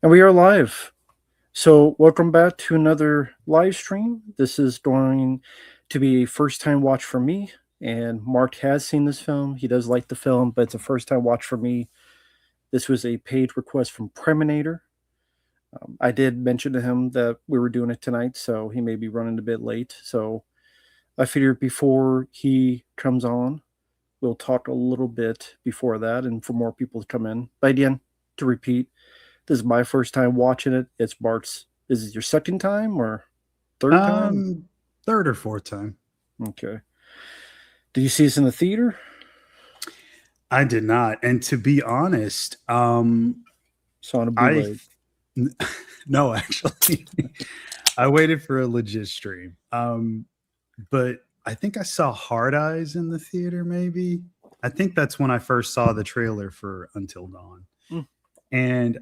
And we are live. So, welcome back to another live stream. This is going to be a first time watch for me. And Mark has seen this film. He does like the film, but it's a first time watch for me. This was a paid request from Predminator. I did mention to him that we were doing it tonight, so he may be running a bit late. So, I figured before he comes on, we'll talk a little bit before that and for more people to come in. But again, to repeat, this is my first time watching it. It's Bart's. Is it your second time or third time? Third or fourth time. Okay. Did you see this in the theater? I did not. And to be honest, Saw on a Blu-ray. no, actually, I waited for a legit stream. But I think I saw Hard Eyes in the theater, maybe. I think that's when I first saw the trailer for Until Dawn. And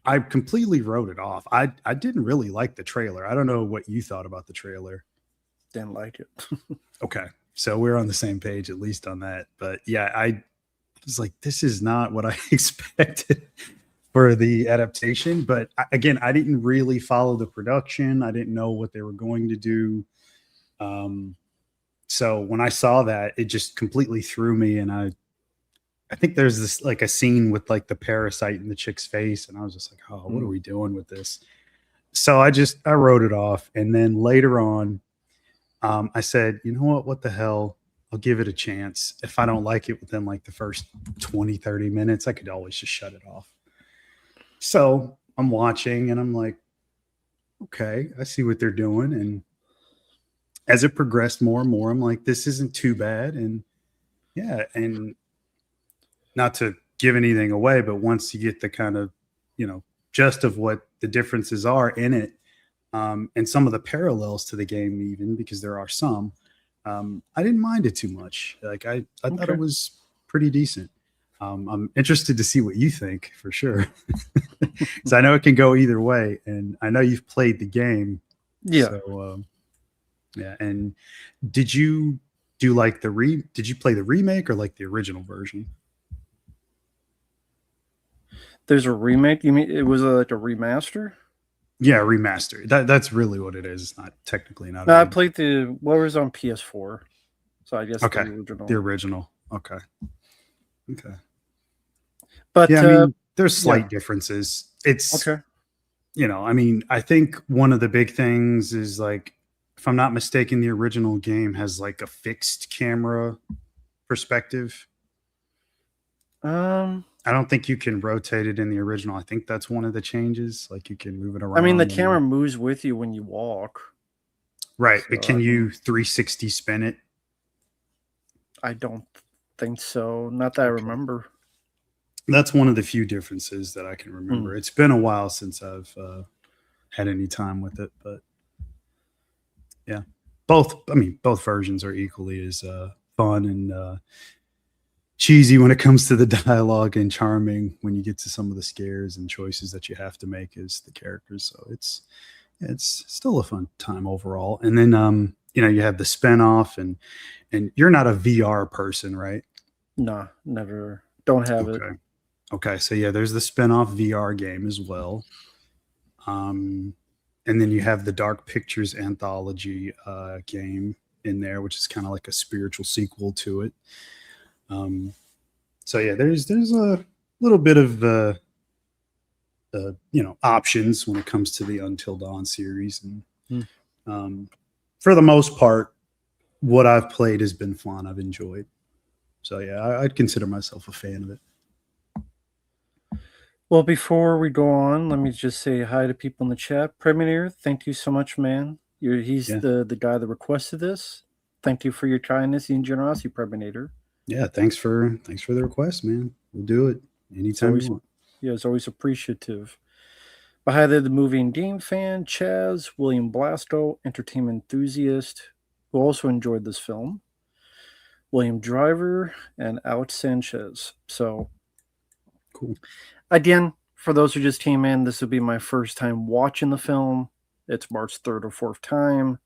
I completely wrote it off. I didn't really like the trailer. I don't know what you thought about the trailer. Didn't like it. Okay. So we're on the same page, at least on that. But yeah, I was like, this is not what I expected for the adaptation. But again, I didn't really follow the production. I didn't know what they were going to do. So when I saw that, it just completely threw me. And I think there's this like a scene with like the parasite in the chick's face. And I was just like, oh, what are we doing with this? So I wrote it off. And then later on, I said, you know what the hell? I'll give it a chance. If I don't like it within like the first 20, 30 minutes, I could always just shut it off. So I'm watching and I'm like, okay, I see what they're doing. And as it progressed more and more, I'm like, this isn't too bad. And yeah, and not to give anything away, but once you get the kind of, gist of what the differences are in it, and some of the parallels to the game, even because there are some, I didn't mind it too much. Like I thought it was pretty decent. I'm interested to see what you think for sure, because I know it can go either way, and I know you've played the game. Yeah. So, yeah. And did you do like Did you play the remake or like the original version? There's a remake. You mean it was like a remaster? Yeah, remastered. That's really what it is. It's not technically not. No, I played what was on PS4. So I guess okay, the original. The original. Okay. But yeah, I mean, there's slight differences. It's okay. I mean, I think one of the big things is like, if I'm not mistaken, the original game has like a fixed camera perspective. I don't think you can rotate it in the original. I think that's one of the changes. Like you can move it around. I mean, the camera moves with you when you walk. Right. So, but can you 360 spin it? I don't think so. Not that I remember. That's one of the few differences that I can remember. It's been a while since I've had any time with it, but yeah, both versions are equally as fun and cheesy when it comes to the dialogue, and charming when you get to some of the scares and choices that you have to make as the characters. So it's still a fun time overall. And then you have the spinoff, and you're not a VR person, right? No, never. Don't have it. Okay, so yeah, there's the spinoff VR game as well. And then you have the Dark Pictures anthology game in there, which is kind of like a spiritual sequel to it. So yeah, there's a little bit of options when it comes to the Until Dawn series, and for the most part, what I've played has been fun. I've enjoyed. So yeah, I'd consider myself a fan of it. Well, before we go on, let me just say hi to people in the chat. Premier, thank you so much, man. He's the guy that requested this. Thank you for your kindness and generosity, Predminator. Yeah, thanks for the request, man. We'll do it anytime you want. Yeah, it's always appreciative. Behind the movie and game fan, Chaz, William Blasto, entertainment enthusiast, who also enjoyed this film, William Driver, and Alex Sanchez. So, cool. Again, for those who just came in, this will be my first time watching the film. It's March's third or fourth time.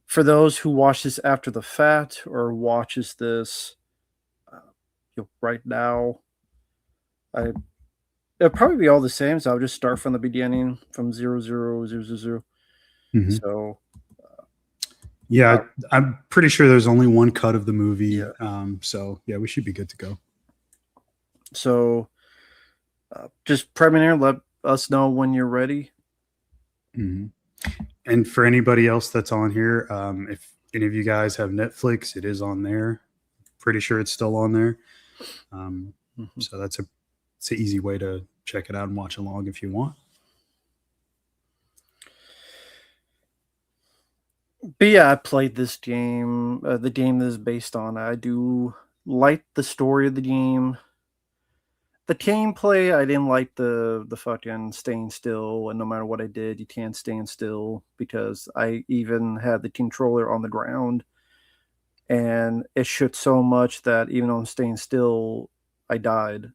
For those who watch this after the fact or watches this right now, it'll probably be all the same. So I'll just start from the beginning, from 00000. Mhm. So Yeah, uh, I'm pretty sure there's only one cut of the movie. yeah. So yeah, we should be good to go. So just Predminator, let us know when you're ready. Mhm. And for anybody else that's on here, if any of you guys have Netflix, it is on there. Pretty sure it's still on there. Um, Mhm. so it's an easy way to check it out and watch along if you want. But yeah, I played this game. The game that is based on. I do like the story of the game. The gameplay, I didn't like the fucking staying still, and no matter what I did, you can't stand still because I even had the controller on the ground, and it shook so much that even though I'm staying still, I died.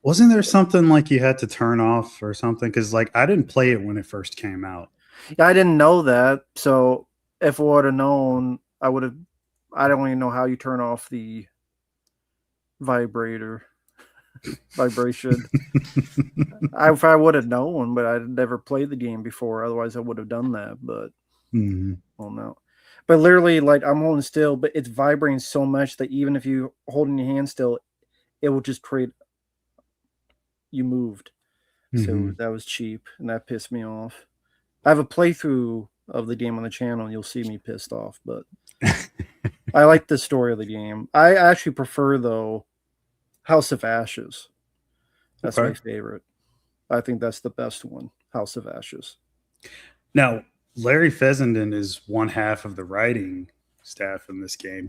Wasn't there something like you had to turn off or something? Because like I didn't play it when it first came out. Yeah, I didn't know that, so if I would have known, I would have. I don't even know how you turn off the vibrator vibration. If I would have known, but I'd never played the game before. Otherwise, I would have done that. But Mhm. well, no. But literally, like I'm holding still, but it's vibrating so much that even if you hold in your hand still, it will just create you moved. So Mhm. that was cheap, and that pissed me off. I have a playthrough of the game on the channel, and you'll see me pissed off. But I like the story of the game. I actually prefer though House of Ashes. That's Okay. my favorite. I think that's the best one. House of Ashes. Now, Larry Fessenden is one half of the writing staff in this game.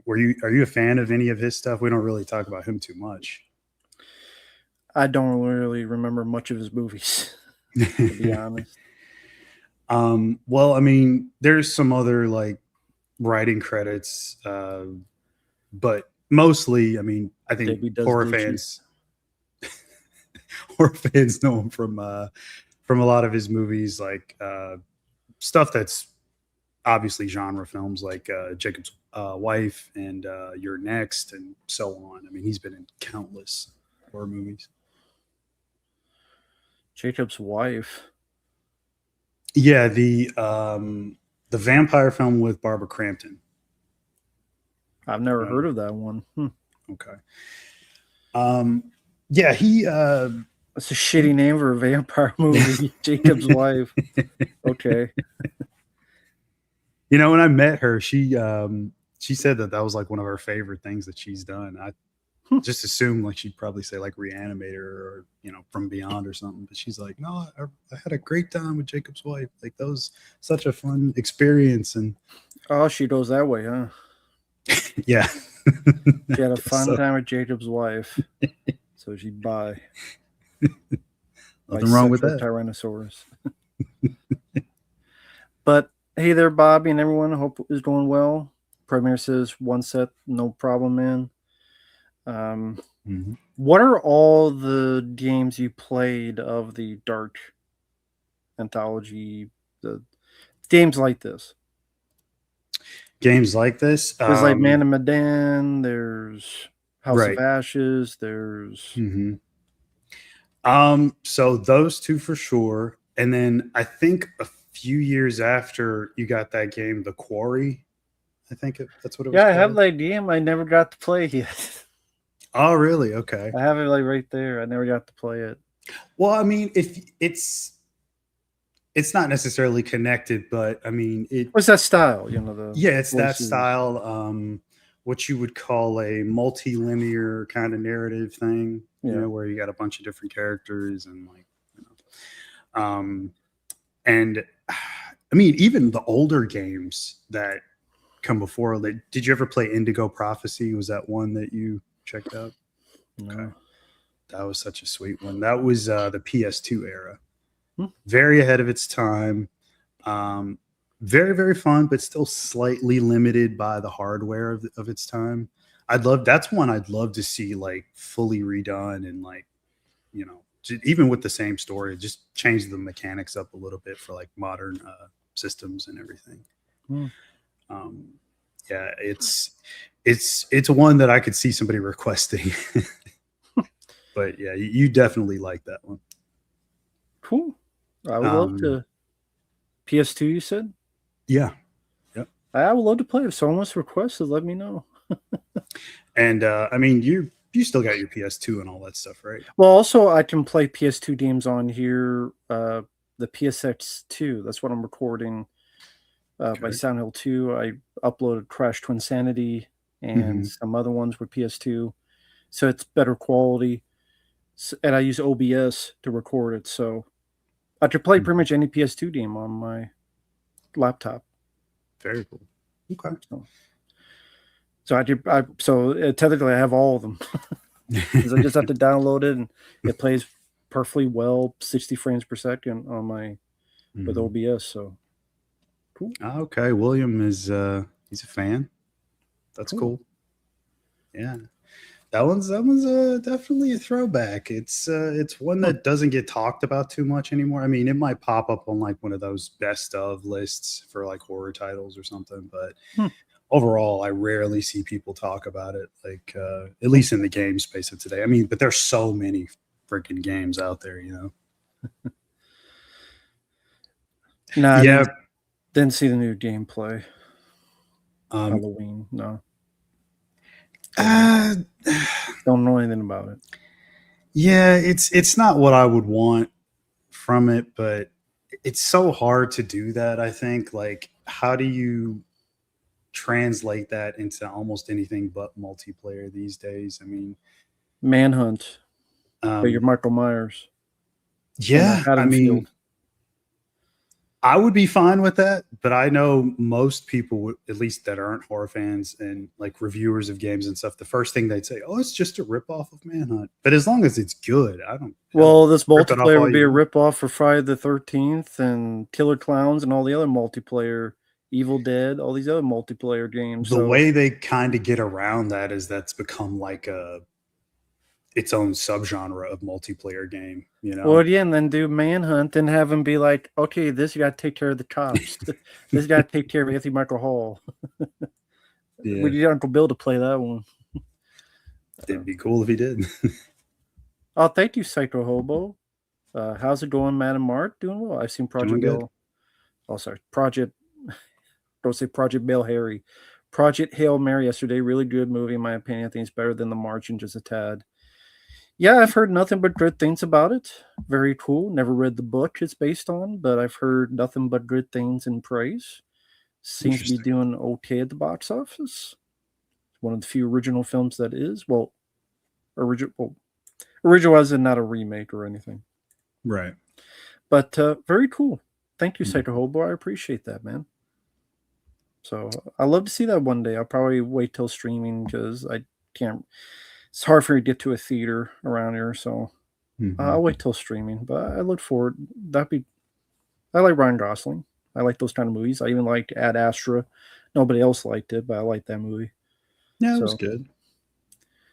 Are you a fan of any of his stuff? We don't really talk about him too much. I don't really remember much of his movies, to be honest. Well, I mean, there's some other like writing credits, but mostly, I mean, I think Debbie Does Dishes. horror fans know him from a lot of his movies, like stuff that's obviously genre films, like Jacob's Wife and You're Next, and so on. I mean, he's been in countless horror movies. Jacob's Wife. Yeah, the vampire film with Barbara Crampton. I've never Um, heard of that one. okay. Um, yeah, That's a shitty name for a vampire movie. Jacob's Wife. Okay. you know, when I met her, she said that that was like one of her favorite things that she's done. I Hmm. just assumed like she'd probably say like Reanimator or From Beyond or something, but she's like, no, I had a great time with Jacob's Wife. Like that was such a fun experience, and Oh, she goes that way, huh? yeah, She I had a guess fun so. time with Jacob's Wife. So she'd buy my Nothing wrong with sexual that. Tyrannosaurus. But hey there, Bobby and everyone. Hope is going well. Premier says one set, no problem, man. Um, Mhm. what are all the games you played of the Dark Anthology? The games like this. Games like this, There's like Man of Medan. There's House of right? Ashes. There's Hmm. So those two for sure, and then I think a few years after you got that game, The Quarry. That's what it was yeah. I have called. that game. I never got to play yet. Oh, really? Okay. I have it like right there. I never got to play it. Well, I mean, if it's not necessarily connected, but I mean, What's that style? You know the yeah, it's that voices. style, what you would call a multi-linear kind of narrative thing, Yeah. where you got a bunch of different characters and like, you um, and I mean, even the older games that come before, like, did you ever play Indigo Prophecy? Was that one that you checked out? Okay. No. That was such a sweet one. That was the PS2 era. Hmm. Very ahead of its time. Um, very, very fun, but still slightly limited by the hardware of its time. That's one I'd love to see like fully redone and like, even with the same story, just change the mechanics up a little bit for like modern systems and everything. Hmm. Um, yeah, it's one that I could see somebody requesting. But yeah, you definitely like that one. Cool. I would love to. PS2, you said? Yeah. Yep. I would love to play. If someone wants to request it, let me know. And I mean, you still got your PS2 and all that stuff, right? Well, also I can play PS2 games on here. The PSX2. That's what I'm recording. By Okay. Sound Hill 2. I uploaded Crash Twinsanity and Mhm. some other ones with PS2, so it's better quality. And I use OBS to record it, so I could play pretty Mhm. much any PS2 game on my laptop. Very cool. Okay. So technically I have all of them. Because I just have to download it and it plays perfectly well, 60 frames per second on my with Mhm. OBS. So cool, Okay, William is he's a fan. That's cool. cool. Yeah. That one's definitely a throwback. It's one Hmm. that doesn't get talked about too much anymore. I mean, it might pop up on like one of those best of lists for like horror titles or something, but Hmm. overall, I rarely see people talk about it. Like at least in the game space of today. I mean, but there's so many freaking games out there, you know. No, I Yeah. didn't see the new gameplay. Um, Halloween, no, don't uh, don't know anything about it. yeah, it's not what I would want from it, but it's so hard to do that. I think like how do you translate that into almost anything but multiplayer these days? I mean, Manhunt, but you're um, Michael Myers in a yeah, I mean, Haddonfield. I would be fine with that, but I know most people, at least that aren't horror fans and like reviewers of games and stuff, the first thing they'd say, "Oh, it's just a ripoff of Manhunt." But as long as it's good, I don't hell Well, this rip it off multiplayer all would be you a want. ripoff for Friday the 13th and Killer Clowns and all the other multiplayer, Evil Dead, all these other multiplayer games. The So, way they kind of get around that is that's become like a its own subgenre of multiplayer game, you well, know? again, then do Manhunt and have him be like, okay, this you got to take care of the cops. This got to take care of Anthony Michael Hall. We Yeah, need Uncle Bill to play that one. it'd be cool if he did. Oh, thank you, Psycho Hobo. How's it going, Matt and Mark? Doing well. I've seen Doing Project good. Bill. Oh, sorry. Don't say Project Bail Harry. Project Hail Mary yesterday. Really good movie, in my opinion. I think it's better than The Martian, just a tad. Yeah, I've heard nothing but good things about it. Very cool. Never read the book it's based on, but I've heard nothing but good things and praise. Seems to be Interesting. doing okay at the box office. One of the few original films that is. Well, original as in not a remake or anything. Right. But very cool. Thank you, Psycho Mhm. Hobo. I appreciate that, man. So I love to see that one day. I'll probably wait till streaming because I can't. It's hard for me to get to a theater around here, so I'll Mhm. wait till streaming. But I look forward. That'd be. I like Ryan Gosling. I like those kind of movies. I even liked Ad Astra. Nobody else liked it, but I like that movie. Yeah, it was So good.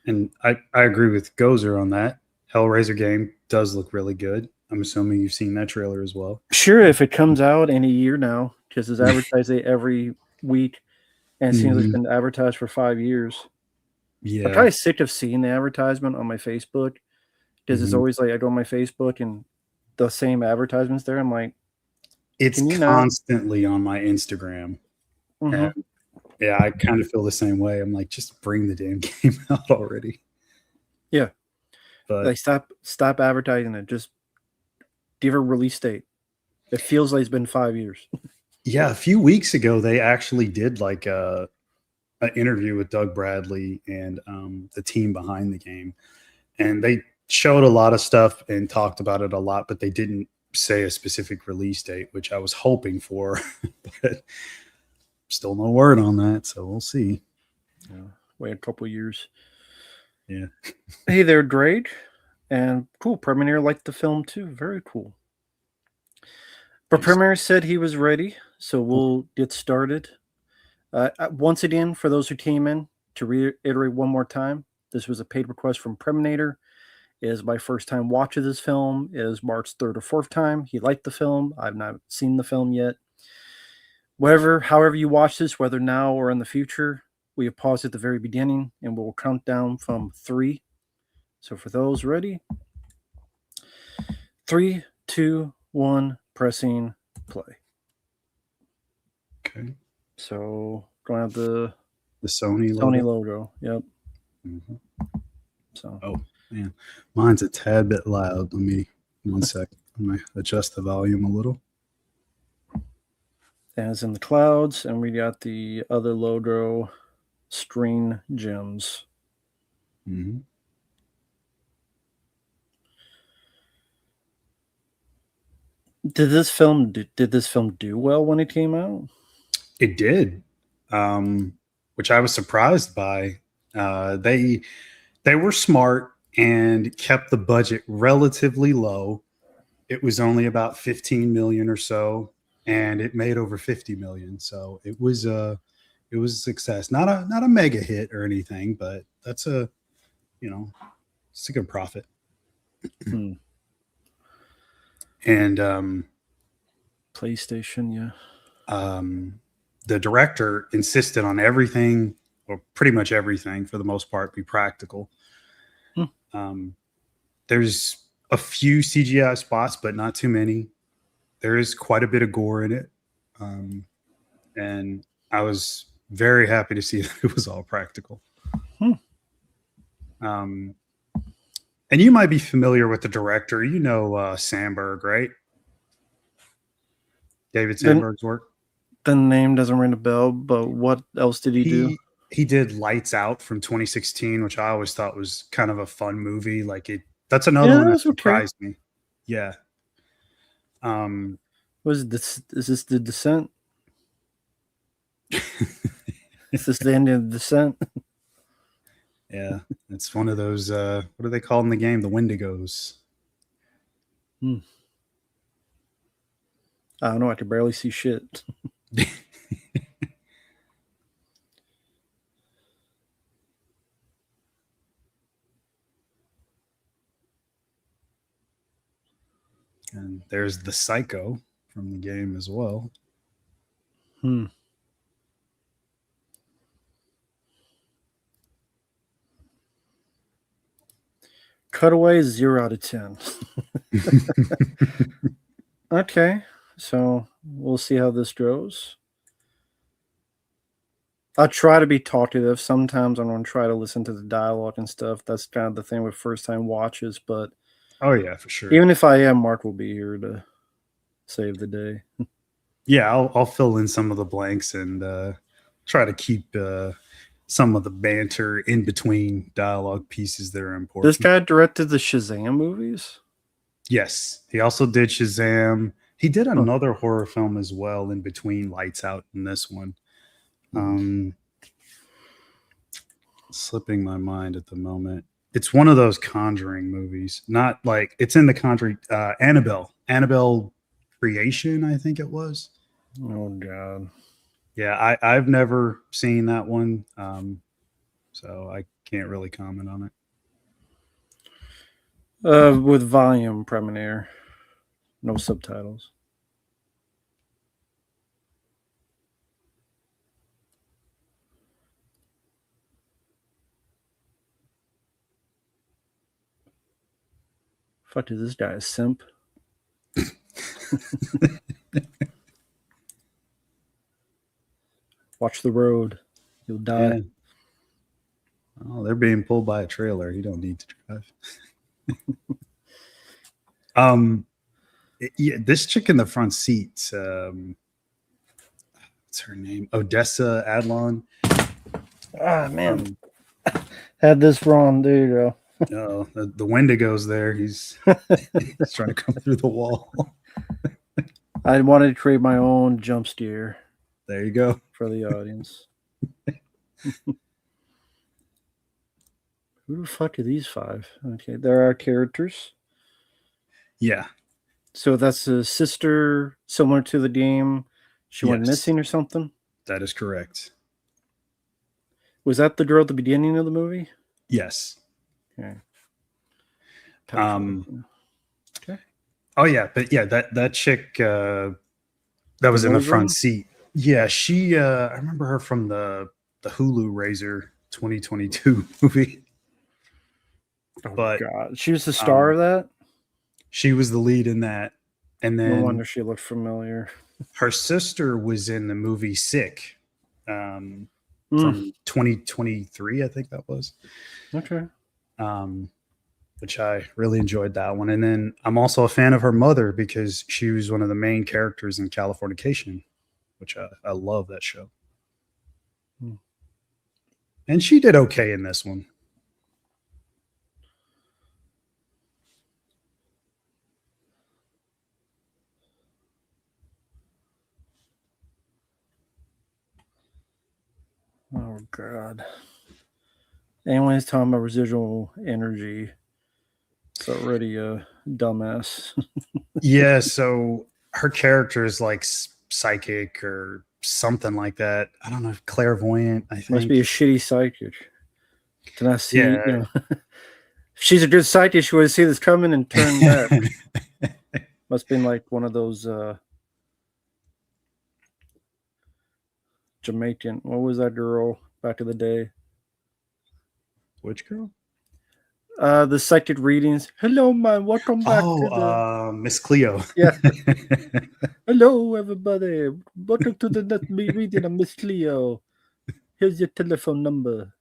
And I agree with Gozer on that. Hellraiser game does look really good. I'm assuming you've seen that trailer as well. sure, if it comes out in a year now, because it's advertised every week, and it seems like it's Mhm. been advertised for 5 years. I'm Yeah. kind of sick of seeing the advertisement on my Facebook because it's Mhm. always like I go on my Facebook and the same advertisements there. I'm like, It's can you not? constantly on my Instagram. Mm-hmm. And yeah, I kind of feel the same way. I'm like, just bring the damn game out already. Yeah, But like stop advertising it. Just give a release date. It feels like it's been 5 years. yeah, a few weeks ago they actually did like a an interview with Doug Bradley and the team behind the game, and they showed a lot of stuff and talked about it a lot, but they didn't say a specific release date, which I was hoping for, but still no word on that. So we'll see. Yeah, wait a couple years. Yeah. Hey there, Drake, and cool. Premiere liked the film too. Very cool. But Nice. Premiere said he was ready, so we'll get started. Once again, for those who came in, to reiterate one more time, this was a paid request from Preminator. It is my first time watching this film. It is Mark's third or fourth time. He liked the film. I've not seen the film yet. However you watch this, whether now or in the future, we have paused at the very beginning and we'll count down from 3. So for those ready, 3, 2, 1, pressing play. Okay. So going out the Sony Sony logo. logo. Yep. Mhm. So Oh man, mine's a tad bit loud. Let me 1 sec. I'm gonna adjust the volume a little. as in the clouds, and we got the other logo, String Gems. Mm-hmm. Did this film do well when it came out? It did, which I was surprised by. They were smart and kept the budget relatively low. It was only about 15 million or so, and it made over 50 million. So it was a success. Not a mega hit or anything, but that's a it's a good profit. Hmm. And PlayStation, yeah. The director insisted on everything, or pretty much everything for the most part, be practical. Hmm. There's a few CGI spots, but not too many. There is quite a bit of gore in it. And I was very happy to see that it was all practical. Hmm. And you might be familiar with the director. You know Sandberg, right? David Sandberg's work. The name doesn't ring a bell, but what else did he do? He did Lights Out from 2016, which I always thought was kind of a fun movie. Like that's another one that surprised me. Yeah. Was this is this the Descent? Is this the end of the Descent? Yeah, it's one of those. What are they called in the game? The Wendigos. Hmm. I don't know. I could barely see shit. And there's the Psycho from the game as well. Hmm. Cutaway 0 out of 10. Okay, so we'll see how this goes. I'll try to be talkative. Sometimes I'm going to try to listen to the dialogue and stuff. That's kind of the thing with first time watches. But oh yeah, for sure. Even if I am, Mark will be here to save the day. Yeah, I'll fill in some of the blanks and try to keep some of the banter in between dialogue pieces that are important. This guy directed the Shazam movies? Yes. He also did Shazam. He did another horror film as well in between Lights Out and this one. Slipping my mind at the moment. It's one of those Conjuring movies. Not like it's in the Conjuring Annabelle Creation, I think it was. Oh god. Yeah, I've never seen that one. So I can't really comment on it. With volume Premiere. No subtitles. Fuck is this guy a simp? Watch the road. You'll die. Yeah. Oh, they're being pulled by a trailer. You don't need to drive. Yeah, this chick in the front seat, what's her name? Odessa Adlon. Ah man. Had this wrong. There you go. Oh, the Wendigo's there. He's trying to come through the wall. I wanted to create my own jump scare. There you go. For the audience. Who the fuck are these 5? Okay, there are characters. Yeah. So that's a sister similar to the game. She went missing or something? That is correct. Was that the girl at the beginning of the movie? Yes. Okay. Okay. Oh yeah, but yeah, that chick that was in the front seat. Yeah, she I remember her from the Hulu Razor 2022 movie. Oh but God, she was the star um, of that. she was the lead in that. And No then wonder she looked familiar. her sister was in the movie Sick, um, Mm, from 2023, I think that was. okay. Um, which I really enjoyed that one. And then I'm also a fan of her mother because she was one of the main characters in Californication, which I love that show. Mm. And she did okay in this one. Oh God. Anyone's talking about residual energy, it's already a dumbass. Yeah, so her character is like psychic or something like that. I don't know, clairvoyant, I Must be a think. shitty psychic to not see. Yeah. If she's a good psychic, she would see this coming and turn back. Must have been like one of those Jamaican. What was that girl back in the day? Which girl? The psychic readings. Hello, man. Welcome back to the. Miss Cleo. Yeah. Hello, everybody. Welcome to the net me reading of Miss Cleo. Here's your telephone number.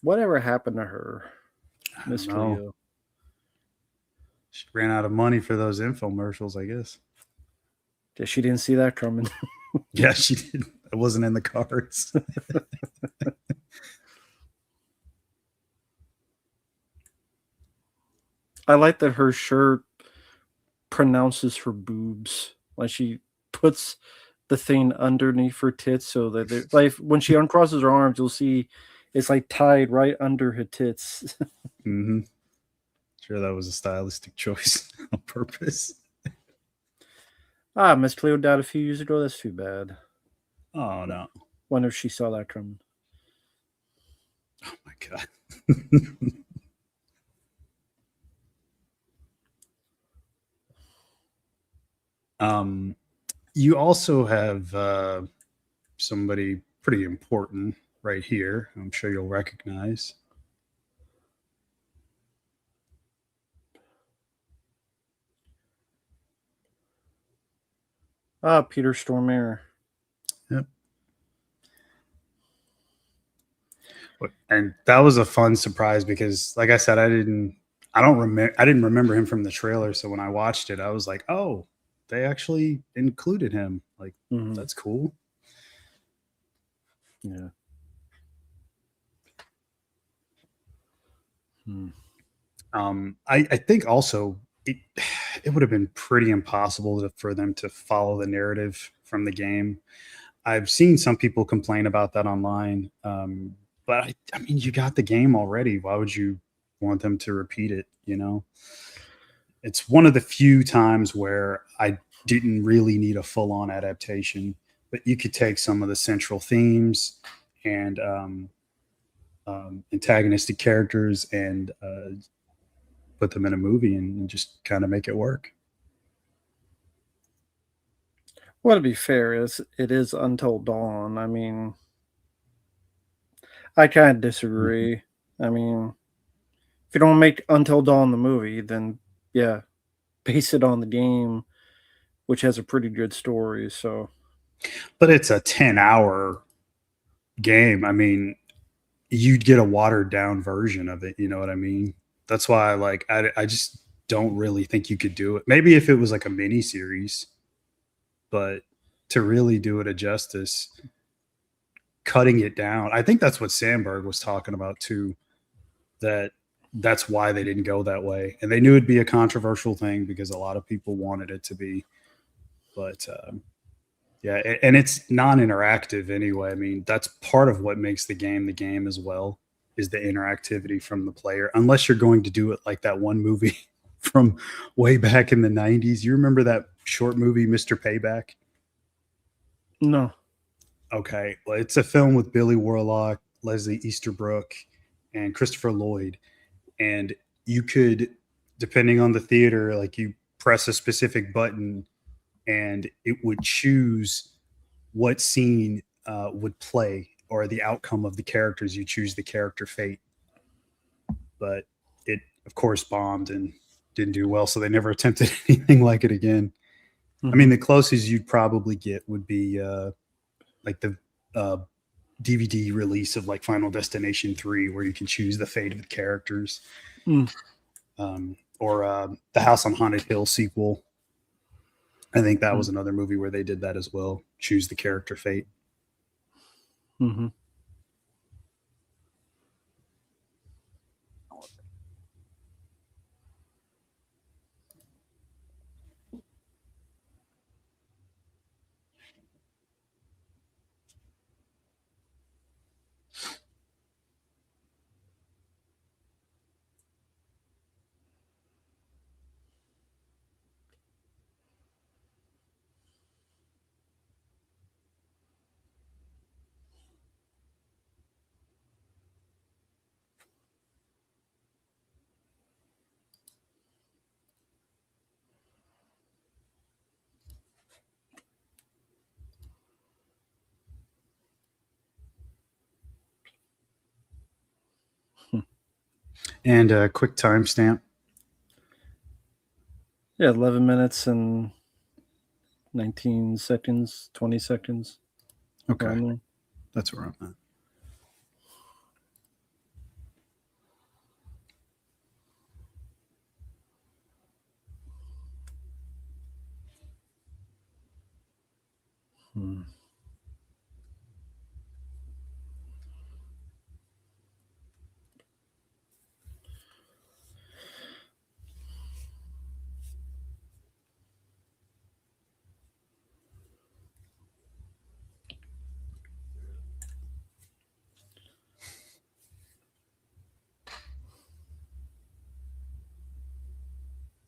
Whatever happened to her, I Miss don't know. Cleo? She ran out of money for those infomercials, I guess. Yeah, she didn't see that coming. Yeah, she did. It wasn't in the cards. I like that her shirt pronounces her boobs. Like she puts the thing underneath her tits so that like when she uncrosses her arms, you'll see it's like tied right under her tits. Mm-hmm. Sure, that was a stylistic choice on purpose. Miss Cleo died a few years ago. That's too bad. Oh no! Wonder if she saw that coming. Oh my god! um, you also have somebody pretty important right here. I'm sure you'll recognize. Peter Stormare. Yep. And that was a fun surprise because, like I said, I didn't remember him from the trailer. So when I watched it, I was like, oh, they actually included him. Like, Mm-hmm. that's cool. Yeah. Hmm. I think also it would have been pretty impossible for them to follow the narrative from the game. I've seen some people complain about that online, but I mean, you got the game already. Why would you want them to repeat it? You know, it's one of the few times where I didn't really need a full-on adaptation, but you could take some of the central themes and antagonistic characters and put them in a movie and just kind of make it work. Well, to be fair, it is Until Dawn. I mean, I kind of Mhm. disagree. I mean, if you don't make Until Dawn the movie, then yeah, base it on the game, which has a pretty good story. So But it's a 10-hour game. I mean, you'd get a watered down version of it. You know what I mean? That's why, like, I just don't really think you could do it. Maybe if it was like a mini series, but to really do it a justice, cutting it down. I think that's what Sandberg was talking about too. That that's why they didn't go that way, and they knew it'd be a controversial thing because a lot of people wanted it to be. But yeah, and it's non-interactive anyway. I mean, that's part of what makes the game as well is the interactivity from the player. Unless you're going to do it like that one movie from way back in the 90s. You remember that short movie Mr. Payback? no, Okay, well, it's a film with Billy Warlock, Leslie Easterbrook, and Christopher Lloyd. And you could, depending on the theater, like you press a specific button and it would choose what scene would play or the outcome of the characters. You choose the character fate, but it of course bombed and didn't do well, so they never attempted anything like it again. I mean, the closest you'd probably get would be like the DVD release of like Final Destination 3, where you can choose the fate of the characters. Or the House on Haunted Hill sequel. I think that was another movie where they did that as well. Choose the character fate. Mm-hmm. And a quick timestamp. Yeah, 11 minutes and 19 seconds, 20 seconds. Okay. That's where I'm at.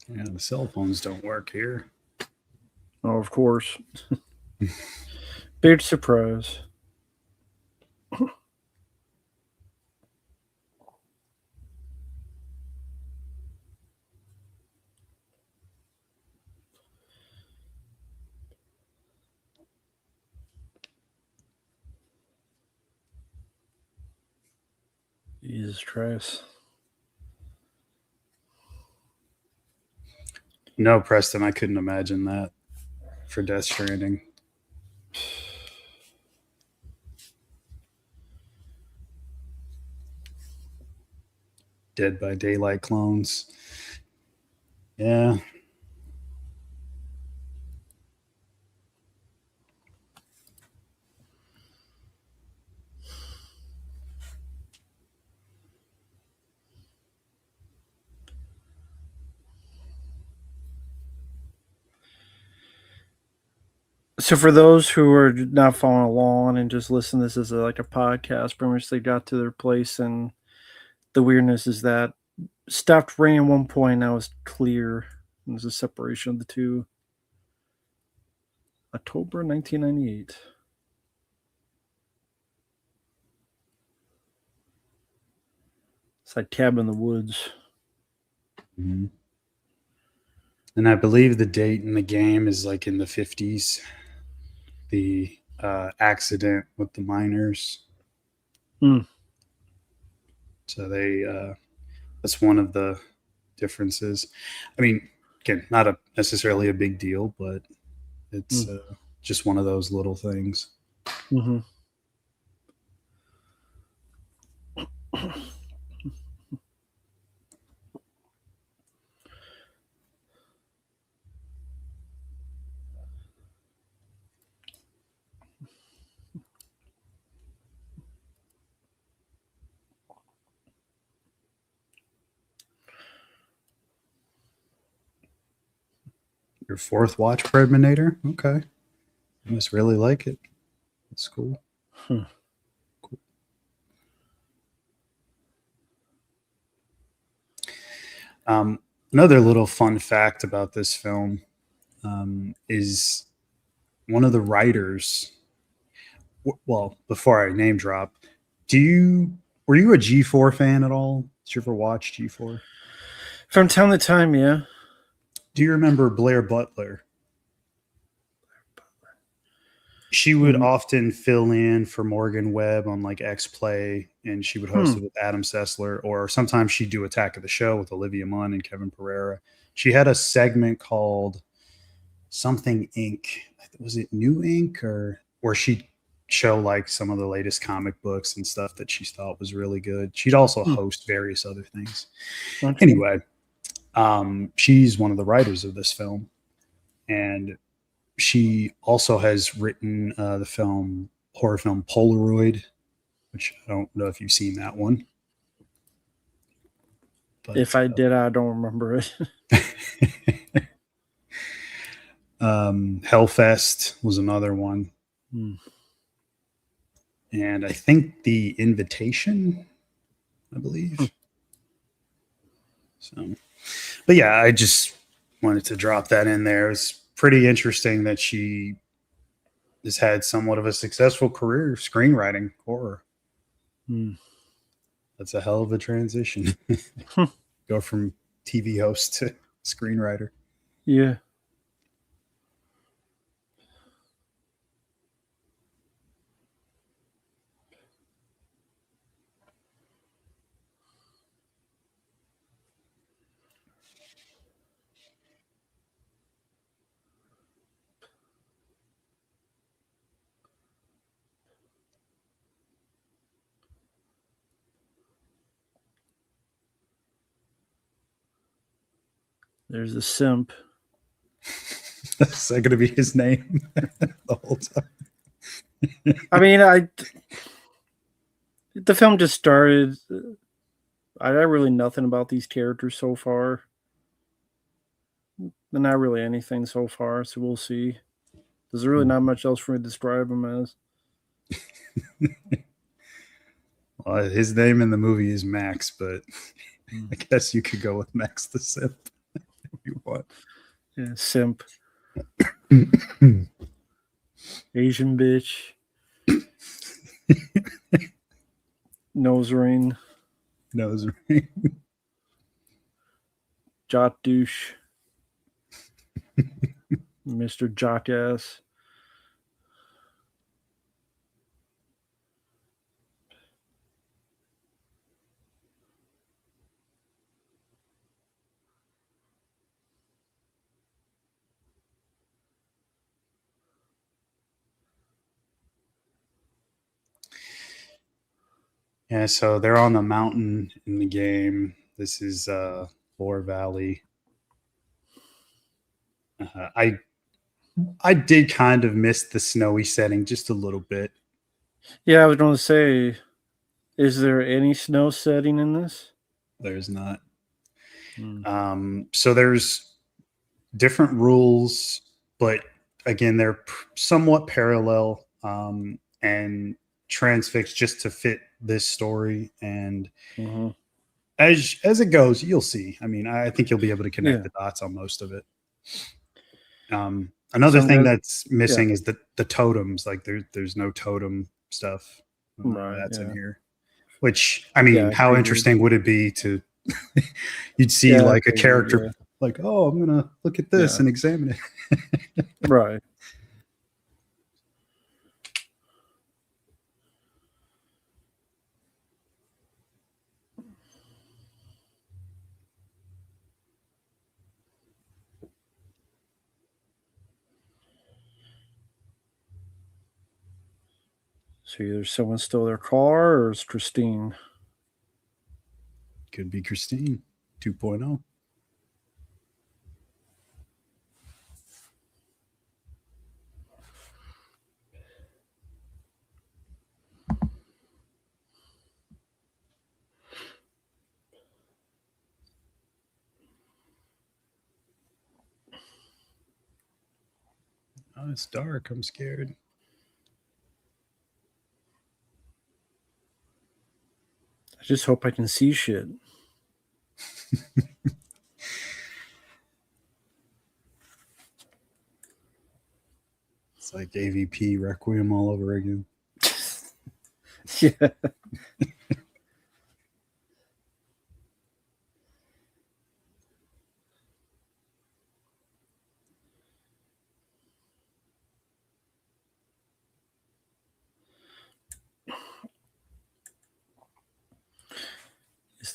Yeah, the cell phones don't work here. Oh, of course. Big surprise. Jesus Christ. No, Preston, I couldn't imagine that for Death Stranding. Dead by Daylight clones. Yeah. So for those who are not following along and just listen, this is like a podcast. Pretty much they got to their place, and the weirdness is that stopped raining at one point. Now it's clear. And there's a separation of the two. October 1998. It's like Cabin in the Woods. Mm-hmm. And I believe the date in the game is like in the 50s. The accident with the miners. So that's one of the differences. I mean, again, not necessarily a big deal, but it's just one of those little things. Mm-hmm. Your fourth watch, Predminator? Okay. You must really like it. That's cool. Cool. Another little fun fact about this film is one of the writers. Well, before I name drop, were you a G4 fan at all? Did you ever watch G4? From time to time, yeah. Do you remember Blair Butler? She would Mhm. often fill in for Morgan Webb on like X Play, and she would host Hmm. it with Adam Sessler, or sometimes she'd do Attack of the Show with Olivia Munn and Kevin Pereira. She had a segment called something Inc. Was it New Inc. or where she'd show like some of the latest comic books and stuff that she thought was really good. She'd also Hmm. host various other things. Okay. Anyway, she's one of the writers of this film, and she also has written the horror film Polaroid, which I don't know if you've seen that one, If but I did, I don't remember it. Hellfest was another one, Hmm. and I think The Invitation, I Hmm. believe. So, but yeah, I just wanted to drop that in there. It's pretty interesting that she has had somewhat of a successful career screenwriting horror. Hmm. That's a hell of a transition. Hmm. Go from TV host to screenwriter. Yeah. There's a simp. Is that going to be his name the whole time? I mean, the film just started. I know really nothing about these characters so far. Not really anything so far, so we'll see. There's really not much else for me to describe them as. Well, his name in the movie is Max, but Hmm. I guess you could go with Max the Simp if you want. Yeah, simp, Asian bitch, nose ring, Nose ring. jot douche, Mr. Jockass. Yeah, so they're on the mountain in the game. This is Lore Valley. Uh, I I did kind of miss the snowy setting just a little bit. Yeah, I was going to say, is there any snow setting in this? There's not. Hmm. So there's different rules, but again, they're somewhat parallel and transfixed just to fit this story. And Mm-hmm. as it goes, you'll see. I mean, I think you'll be able to connect Yeah. the dots on most of it. Another Some thing guys, that's yeah, missing is the totems. Like there's no totem stuff. None of right, that's in yeah. here. Which I Yeah, mean, I how figured. interesting would it be to you'd see Yeah, I like a figured, character yeah. like, oh, I'm gonna look at this Yeah, and examine it. right. So either someone stole their car or it's Christine. Could be Christine 2.0. Oh, it's dark. I'm scared. I just hope I can see shit. It's like AVP Requiem all over again. Yeah.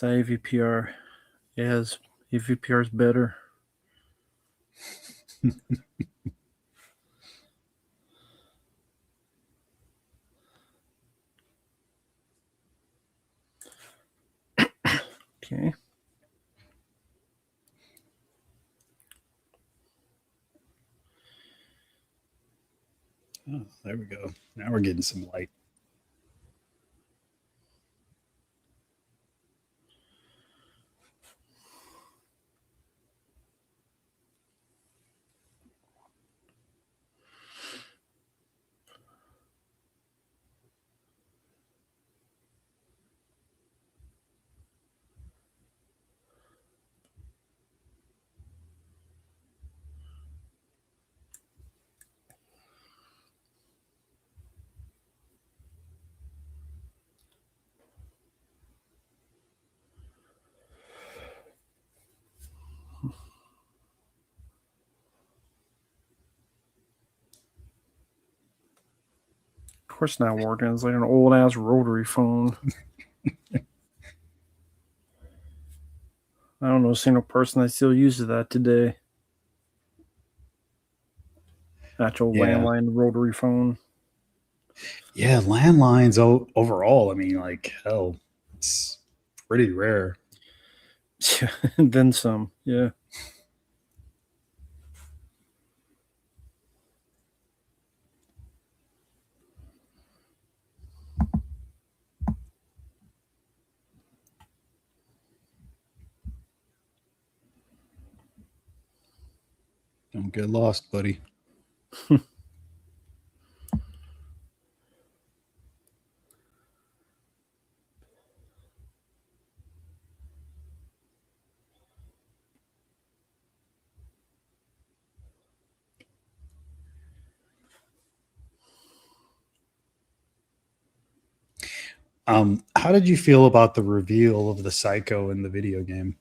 the AVPR. Yes, AVPR is better. Okay. Oh, there we go. Now we're getting some light. Of course, not working. It's like an old ass rotary phone. I don't know a single person that still uses that today. Actual Yeah. landline rotary phone. Yeah, landlines overall, I mean, like, hell, it's pretty rare. Yeah, then some. Yeah. Don't get lost, buddy. How did you feel about the reveal of the Psycho in the video game?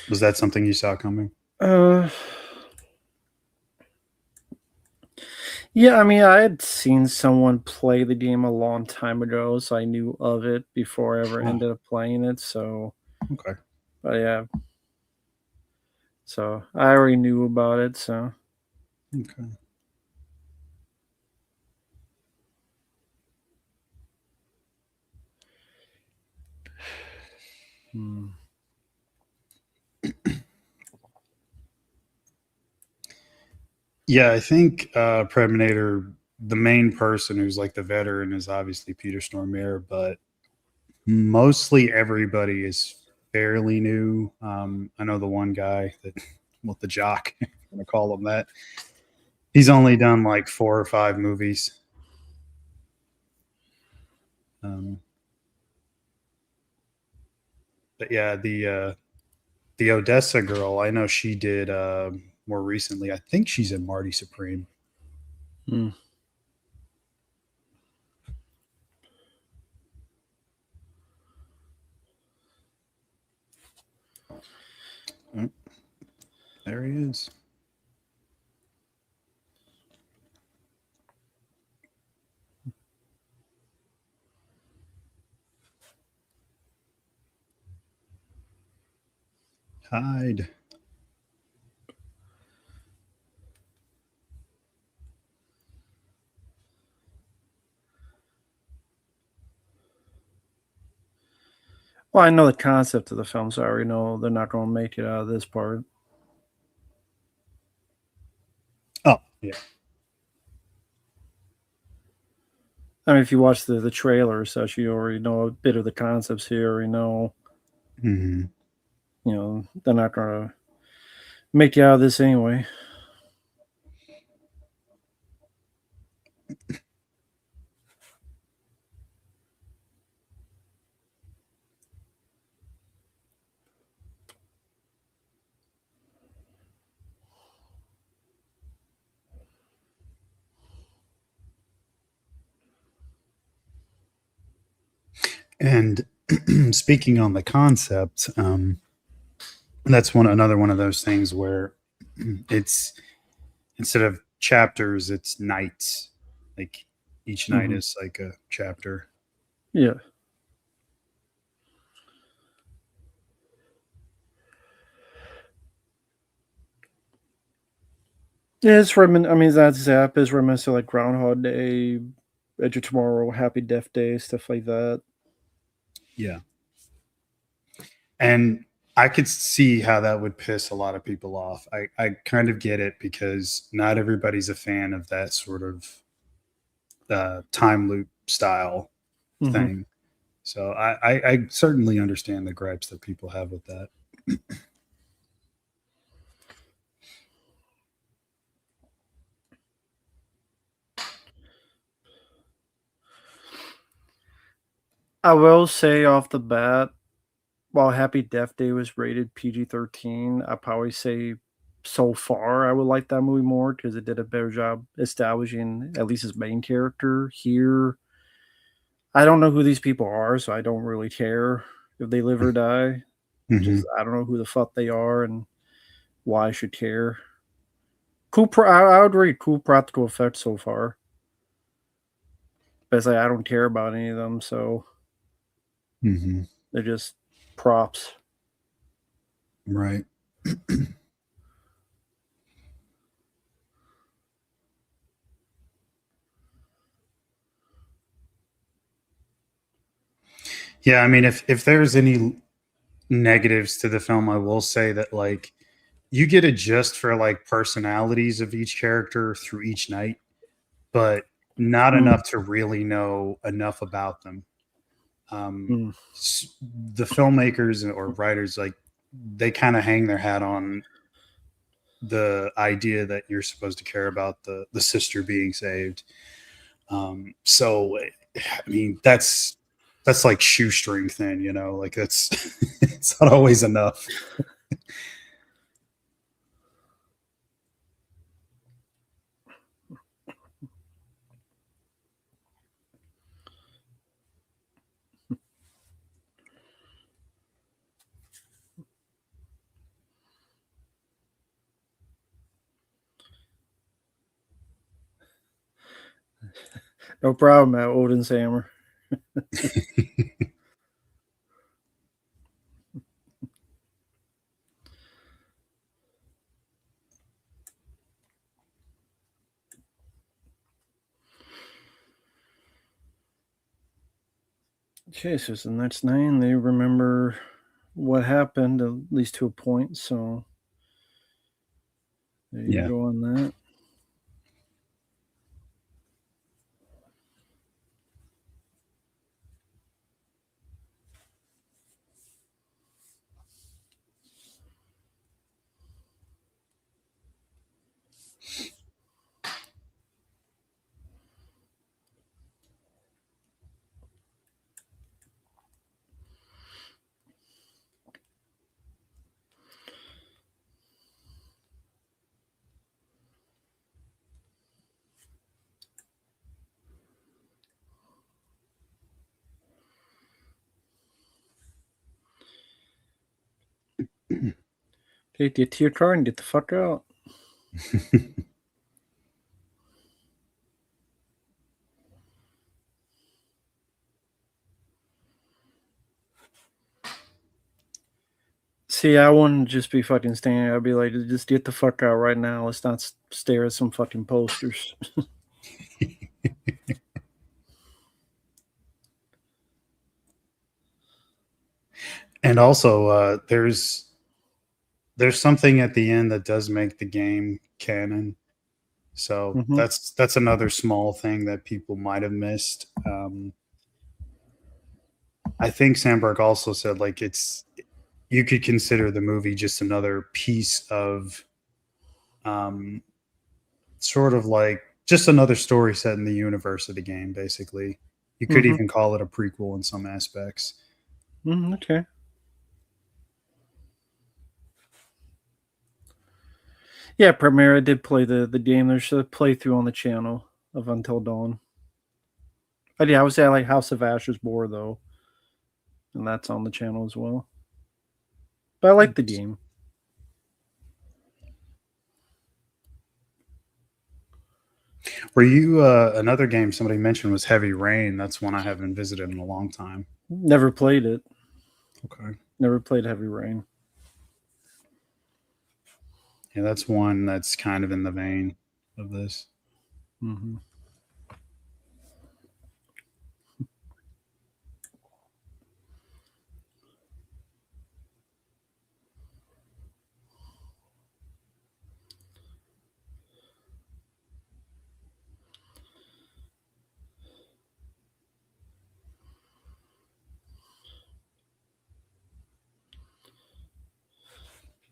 Was that something you saw coming? Uh, yeah, I mean, I had seen someone play the game a long time ago, so I knew of it before I ever Oh, ended up playing it. So, okay. but yeah, so I already knew about it. So, Okay. hmm. Yeah, I think Predminator, the main person who's like the veteran, is obviously Peter Stormare, but mostly everybody is fairly new. I know the one guy that, well, the jock, I'm gonna call him that. He's only done like 4 or 5 movies. Um, but yeah, the Odessa girl, I know she did more recently. I think she's in Marty Supreme. Hmm. Oh, there he is. Hide. Well, I know the concept of the film, so I already know they're not going to make it out of this part. Oh, yeah. I mean, if you watch the trailer or such, you already know a bit of the concepts here. You already know, Hmm. they're not going to make you out of this anyway. And speaking on the concept, that's another one of those things where it's instead of chapters, it's nights. Like each night Hmm. is like a chapter. Yeah. Yeah, it's I mean, that Zap is reminiscent like Groundhog Day, Edge of Tomorrow, Happy Death Day, stuff like that. Yeah. And I could see how that would piss a lot of people off. I kind of get it because not everybody's a fan of that sort of time loop style Hmm. thing. So I certainly understand the gripes that people have with that. I will say off the bat, while Happy Death Day was rated PG-13, I probably say so far I would like that movie more because it did a better job establishing at least his main character. Here, I don't know who these people are, so I don't really care if they live or die. Hmm. Just I don't know who the fuck they are and why I should care. I would rate cool practical effects so far, but it's like I don't care about any of them, so Hmm. they're just props. Right. Yeah, I mean, if there's any negatives to the film, I will say that like you get a gist for like personalities of each character through each night, but not Mm, enough to really know enough about them. Um, mm, the filmmakers or writers like they kind of hang their hat on the idea that you're supposed to care about the sister being saved. So I mean that's like shoestring thin, you know, like that's it's not always enough. no problem, Matt Odin's hammer. Okay, so it's the next nine. They remember what happened, at least to a point, so there you Yeah. go on that. Okay, get to your car and get the fuck out. See, I wouldn't just be fucking standing. I'd be like, just get the fuck out right now. Let's not stare at some fucking posters. And also there's something at the end that does make the game canon. So Hmm. that's another small thing that people might have missed. I think Sandberg also said like it's you could consider the movie just another piece of um, sort of like just another story set in the universe of the game. Basically, you could Hmm. even call it a prequel in some aspects. Okay. Yeah, Primera did play the game. There's a playthrough on the channel of Until Dawn. But yeah, I would say I like House of Ashes more though, and that's on the channel as well. But I like the game. Were you another game somebody mentioned was Heavy Rain? That's one I haven't visited in a long time. Never played it. Okay. Never played Heavy Rain. Yeah, that's one that's kind of in the vein of this. Mm-hmm.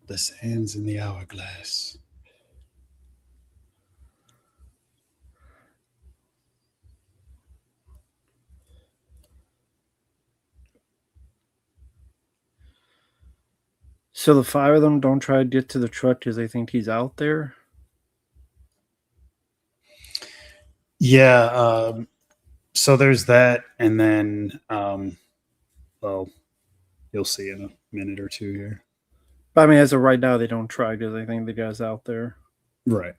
The sands in the hourglass. So the five of them don't try to get to the truck because they think he's out there. Yeah. So there's that, and then, well, you'll see in a minute or two here. But I mean, as of right now, they don't try because they think the guy's out there. Right.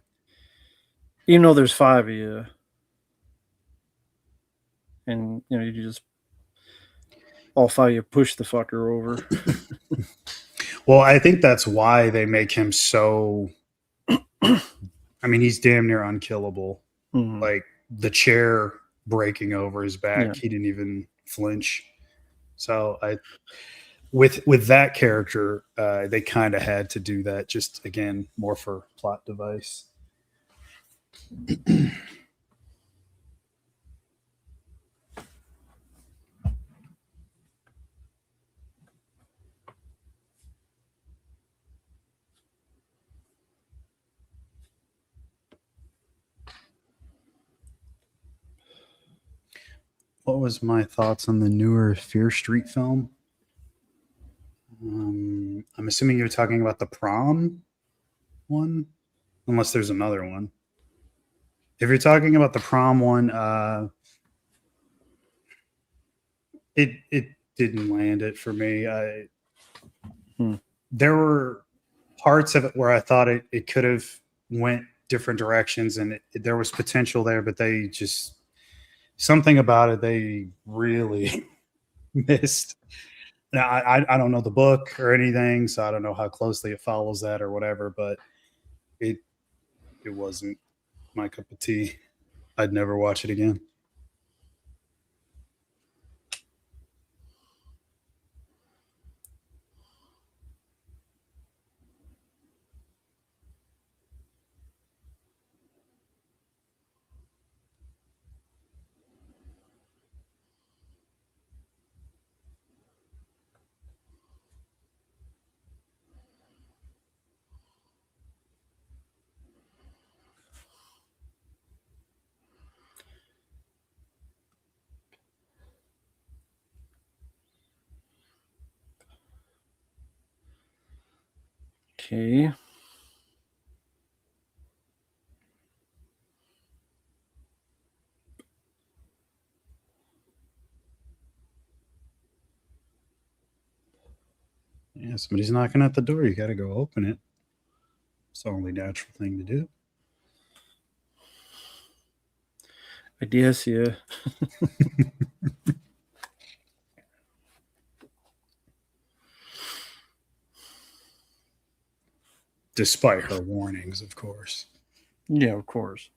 Even though there's five of you, and you just all five of you push the fucker over. Well, I think that's why they make him so. I mean, he's damn near unkillable. Mm-hmm. Like the chair breaking over his back, Yeah. he didn't even flinch. So with that character, they kind of had to do that. Just again, more for plot device. What was my thoughts on the newer Fear Street film? I'm assuming you're talking about the prom one, unless there's another one. If you're talking about the prom one, it didn't land it for me. There were parts of it where I thought it could have went different directions, and there was potential there, but they just something about it they really missed. Now I don't know the book or anything, so I don't know how closely it follows that or whatever, but it it wasn't my cup of tea. I'd never watch it again. Okay. Yeah, somebody's knocking at the door. You got to go open it. It's the only natural thing to do. I guess, yeah. Despite her warnings, of course. Yeah, of course.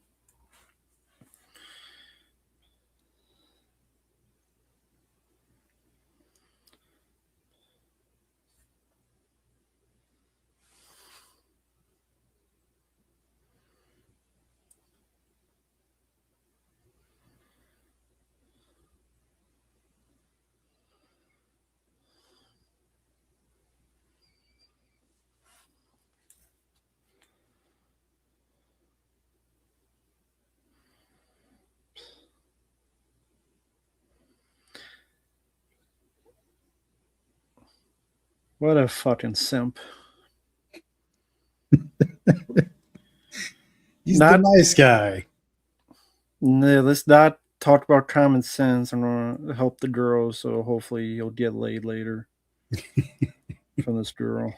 What a fucking simp. He's the Not, nice guy. no, let's not talk about common sense. I'm gonna help the girl, so hopefully you'll get laid later from this girl.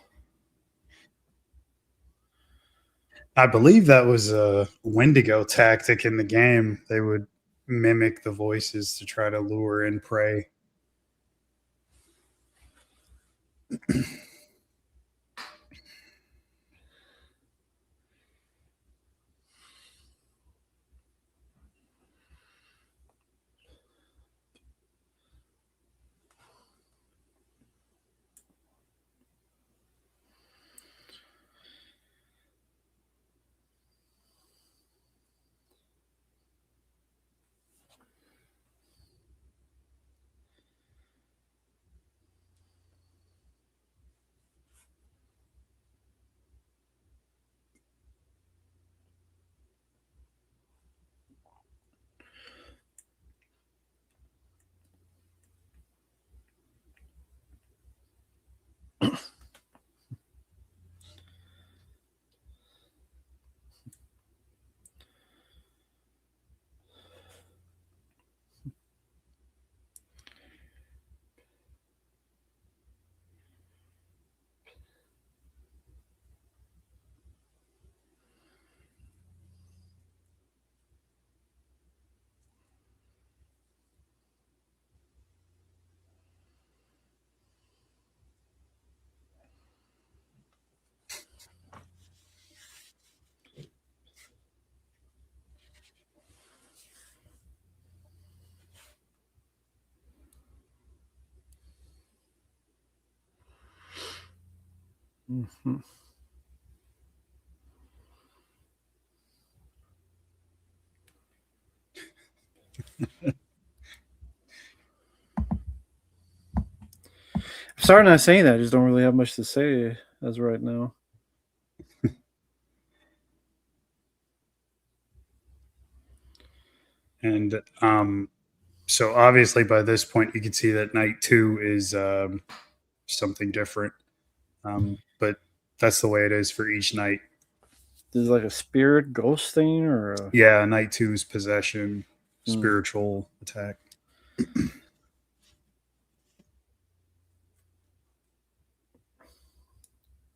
I believe that was a Wendigo tactic in the game. They would mimic the voices to try to lure in prey. Mhm. Sorry, not saying that. I just don't really have much to say as of right now. And so obviously by this point you can see that night two is something different. But that's the way it is for each night. Is it like a spirit ghost thing or a, Yeah, night two is possession, hmm, spiritual attack.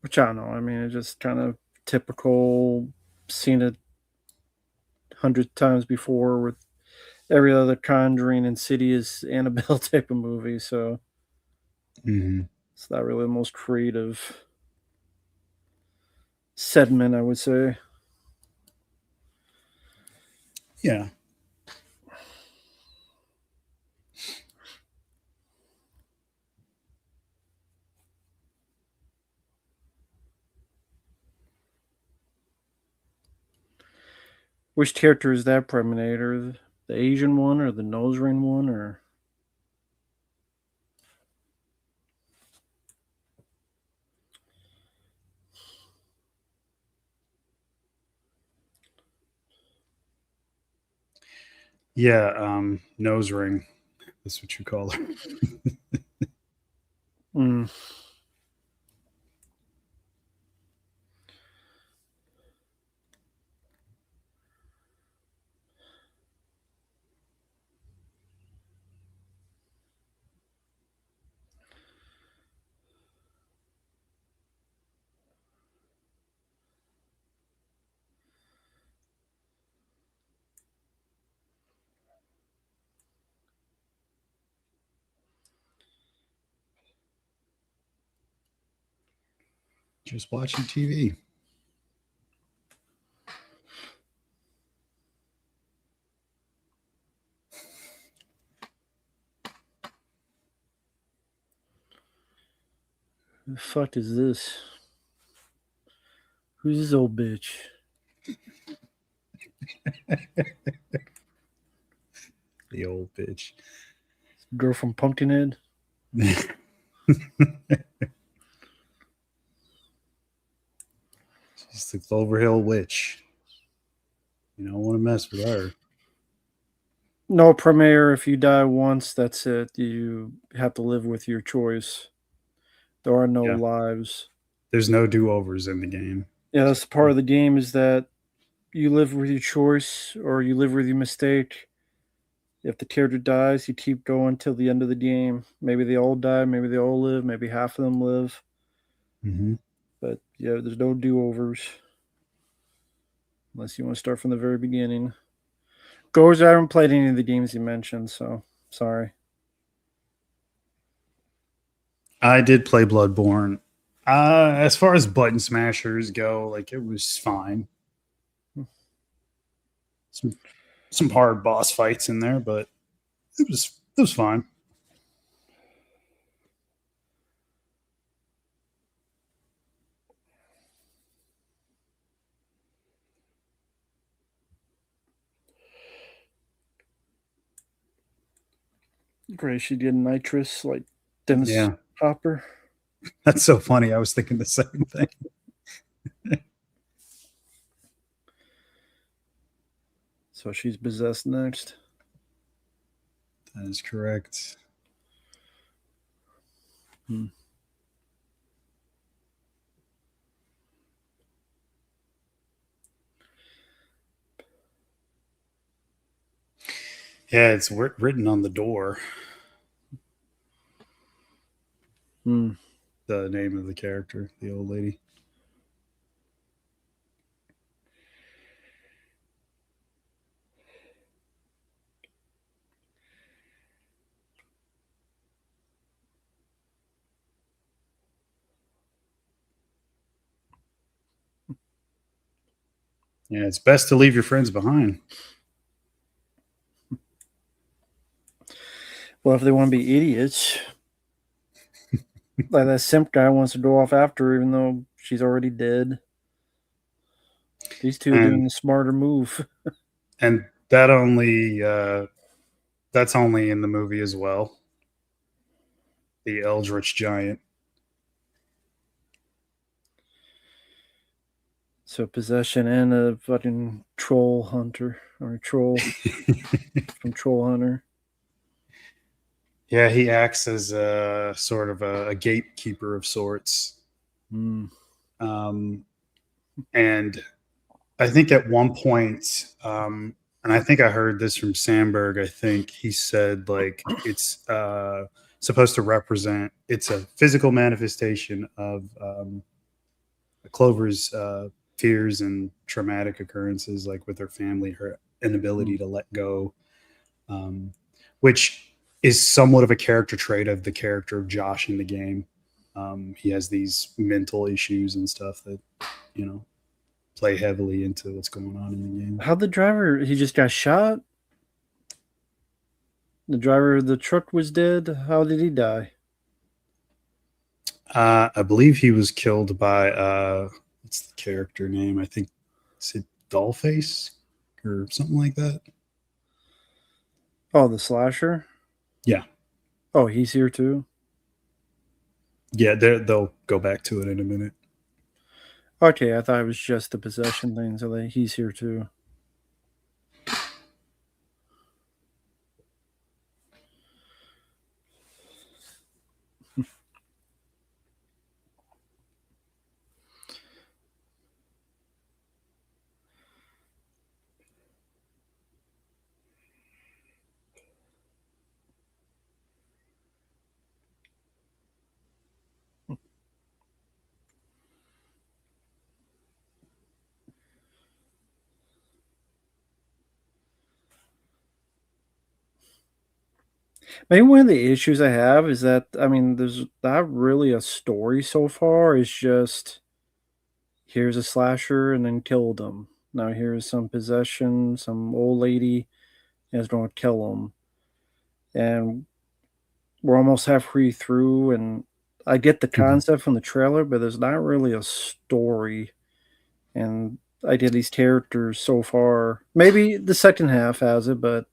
which I don't know. I mean, it's just kind of typical. Seen it 100 times before with every other Conjuring, Insidious, Annabelle type of movie. So Mm-hmm. it's not really the most creative segment, I would say. Yeah. Which character is that Predminator? The Asian one or the nose ring one or Yeah, nose ring. That's what you call her. mm, Just watching TV. who the fuck is this? Who's this old bitch? The old bitch. Girl from Pumpkinhead? She's the Clover Hill witch. You don't want to mess with her. No, Premier, if you die once, that's it. You have to live with your choice. There are no Yeah. lives. There's no do overs in the game. Yeah, that's the part of the game is that you live with your choice or you live with your mistake. If the character dies, you keep going till the end of the game. Maybe they all die, maybe they all live, maybe half of them live. Mm-hmm. But yeah, there's no do overs unless you want to start from the very beginning. Goes, I haven't played any of the games you mentioned, so sorry. I did play Bloodborne. As far as button smashers go, like it was fine. Some some hard boss fights in there, but it was fine. Great, she did nitrous like Dennis Yeah, Hopper. that's so funny. I was thinking the same thing. So she's possessed next. That is correct. Hmm. Yeah, it's written on the door. Hmm. The name of the character, the old lady. Yeah, it's best to leave your friends behind. Well, if they want to be idiots, like that simp guy wants to go off after her, even though she's already dead. These two are doing And the smarter move. and that only that's only in the movie as well. The Eldritch Giant. So possession and a fucking troll hunter or a troll from Troll Hunter. Yeah, he acts as a sort of a gatekeeper of sorts. Mm. Um, and I think at one point, and I think I heard this from Sandberg. I think he said like it's supposed to represent. It's a physical manifestation of Clover's fears and traumatic occurrences, like with her family, her inability Mm. to let go, um, which is somewhat of a character trait of the character of Josh in the game. He has these mental issues and stuff that you know play heavily into what's going on in the game. How'd the driver? He just got shot. The driver of the truck was dead. How did he die? I believe he was killed by what's the character name? I think it's Dollface or something like that. Oh, the slasher. Yeah, Oh, he's here too. yeah. They'll go back to it in a minute. Okay, I thought it was just the possession thing. So he's here too. Maybe one of the issues I have is that there's not really a story so far. It's just here's a slasher and then killed him. Now here's some possession, some old lady is going to kill him, and we're almost halfway through. And I get the Mhm. concept from the trailer, but there's not really a story. And I did these characters so far. Maybe the second half has it, but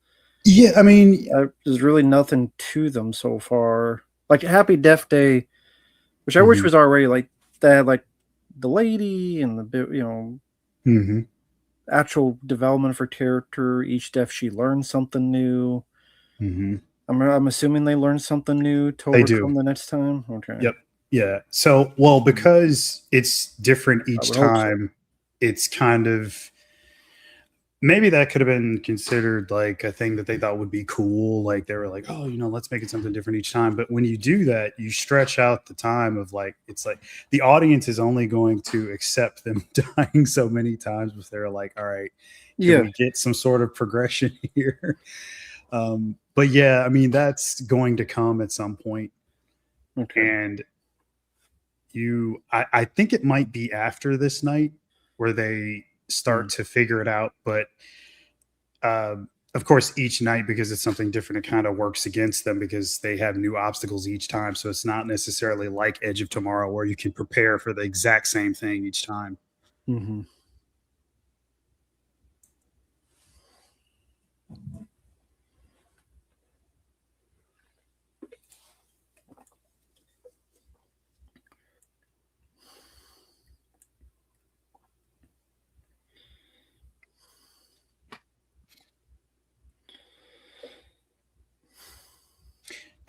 Yeah, I mean, there's really nothing to them so far. Like Happy Death Day, which I wish mhm, was already like that, like the lady and mhm, actual development for character. Each death she learns something new. mhm. I'm assuming they learned something new to They do. overcome the next time. Okay, Yep. Yeah. So, well, mm, because it's different I each would hope so. time, it's kind of maybe that could have been considered like a thing that they thought would be cool. Like they were like, oh, let's make it something different each time. But when you do that, you stretch out the time of like, it's like the audience is only going to accept them dying so many times if they're like, all right, can Yeah. we get some sort of progression here? But yeah, I mean, that's going to come at some point. Okay. And I think it might be after this night where they start Mm, to figure it out. But of course, each night, because it's something different, it kind of works against them because they have new obstacles each time. So it's not necessarily like Edge of Tomorrow where you can prepare for the exact same thing each time. hmm.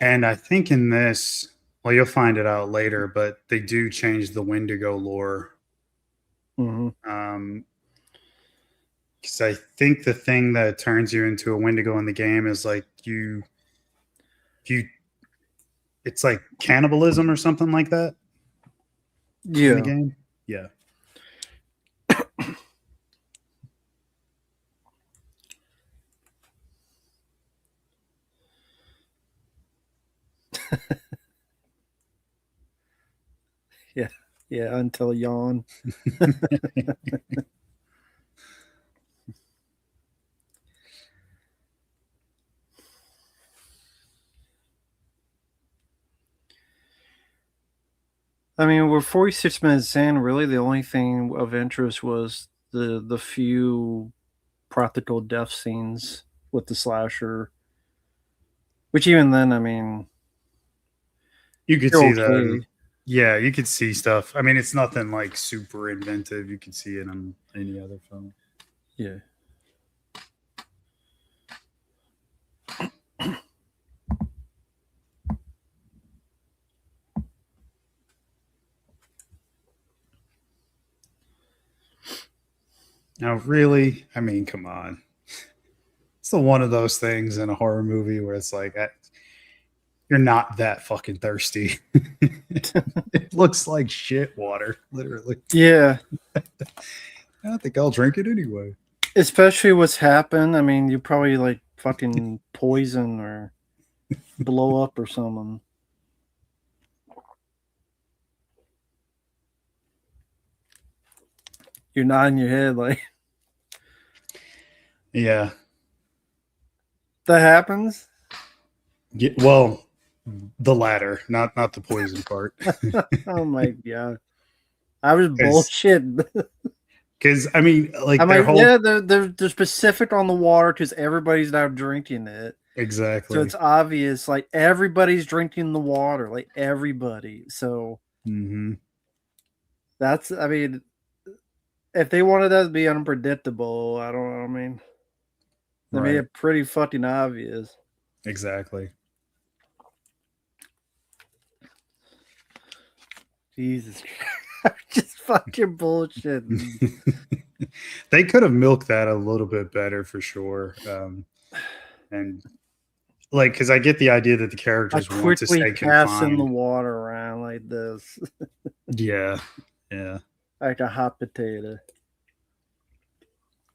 And I think in this, well, you'll find it out later, but they do change the Wendigo lore. Hmm. Um, Because I think the thing that turns you into a Wendigo in the game is like you it's like cannibalism or something like that in the Yeah. game. Yeah. Yeah. Yeah. Until yawn. I mean, we're 46 minutes in. Really, the only thing of interest was the few practical death scenes with the slasher. Which even then, I mean, You could you're see that. okay. Yeah, you could see stuff. I mean, it's nothing like super inventive. You could see it in any other film. Yeah. Now, really, I mean, come on. It's the one of those things in a horror movie where it's like you're not that fucking thirsty. It looks like shit water, literally. Yeah. I think I'll drink it anyway. Especially what's happened. I mean, you probably like fucking poison or blow up or something. You're nodding your head like Yeah. that happens. Well, the latter, not the poison part. Oh my god. I was Because bullshit. I mean, I'm like their like, whole yeah, they're specific on the water because everybody's now drinking it. So exactly. it's obvious, like everybody's drinking the water, like everybody. So Hmm. that's, I mean, if they wanted that to be unpredictable, I don't know. I mean, they made Right. it pretty fucking obvious. Exactly. Jesus Christ. Just fucking bullshit. They could have milked that a little bit better for sure. And like, because I get the idea that the I characters want to quickly stay passing the confined. water around like this, Yeah. Yeah. like a hot potato.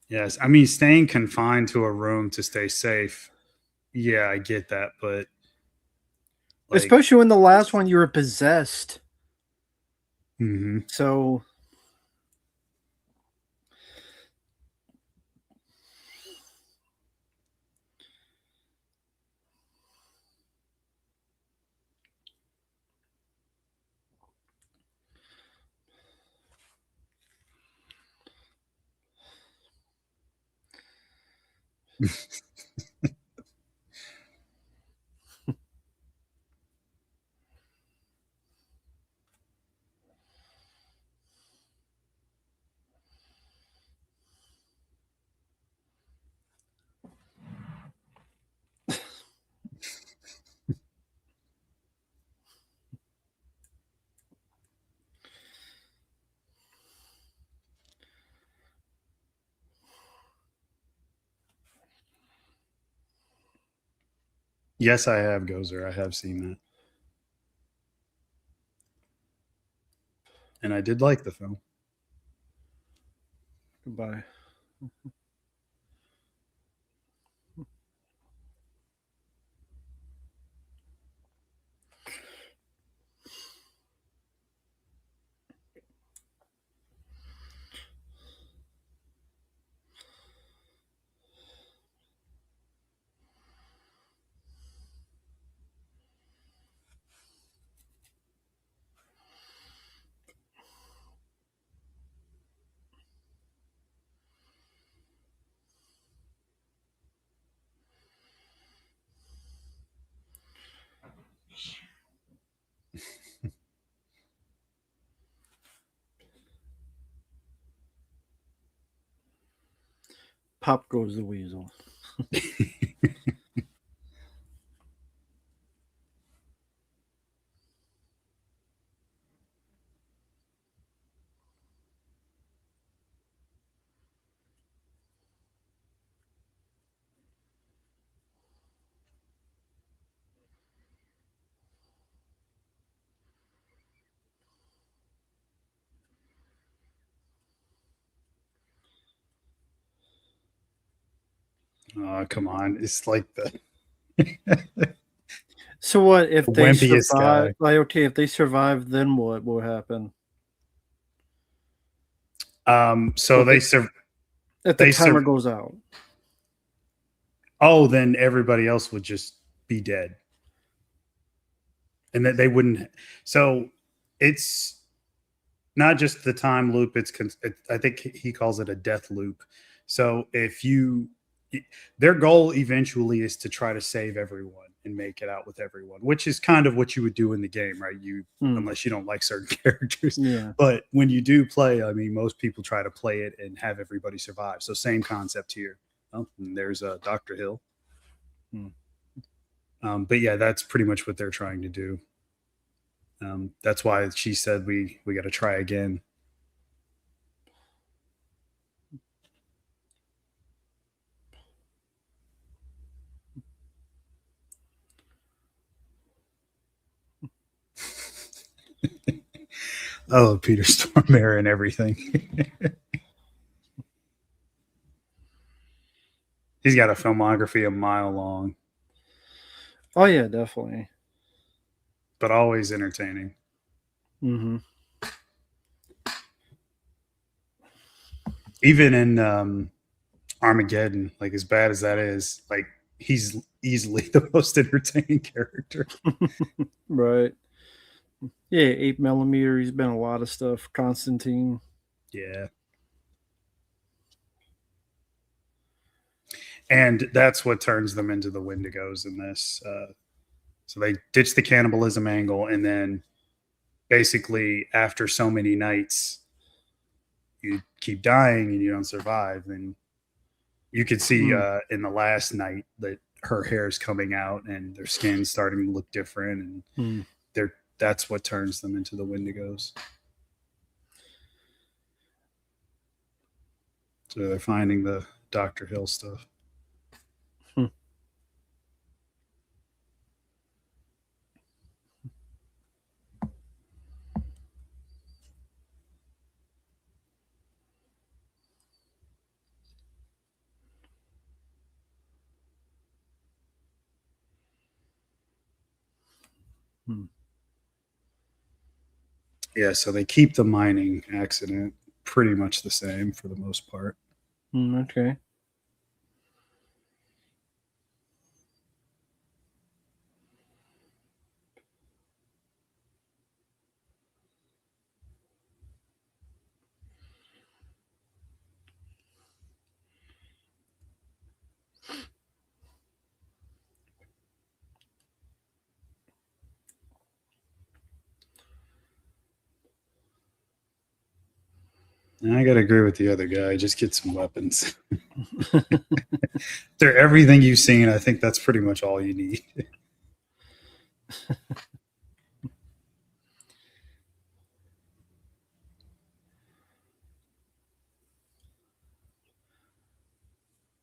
Yes. I mean, staying confined to a room to stay safe. Yeah, I get that. But like, Especially when the last one you were possessed. hmm. So Yes, I have Gozer. I have seen that. And I did like the film. goodbye. Pop goes the weasel. Oh, come on. It's like the So what if they wimpiest survive? guy. Like, okay, if they survive, then what will happen? So If they if the they timer sur- goes out. oh, then everybody else would just be dead. And that they wouldn't. So it's not just the time loop. I think he calls it a death loop. So if you, their goal eventually is to try to save everyone and make it out with everyone, which is kind of what you would do in the game, right? You, Hmm. unless you don't like certain characters, Yeah. but when you do play, I mean, most people try to play it and have everybody survive. So same concept here. Oh, and there's Dr. Hill. Hmm. But yeah, that's pretty much what they're trying to do. That's why she said we got to try again. Oh, Peter Stormare and everything. He's got a filmography a mile long, Oh yeah, definitely. but always entertaining. Hmm. Even in Armageddon, like as bad as that is, like he's easily the most entertaining character. Right. Yeah, 8 millimeter. He's been a lot of stuff. Constantine. Yeah, and that's what turns them into the Wendigos in this. So they ditch the cannibalism angle, and then basically after so many nights, you keep dying and you don't survive, then you could see Mm. in the last night that her hair is coming out and their skin's starting to look different, and Mm. they're that's what turns them into the Wendigos. So they're finding the Dr. Hill stuff. Mm. Mm. Yeah, so they keep the mining accident pretty much the same for the most part. Mm. Okay. And I gotta agree with the other guy. Just get some weapons. They're everything you've seen. I think that's pretty much all you need.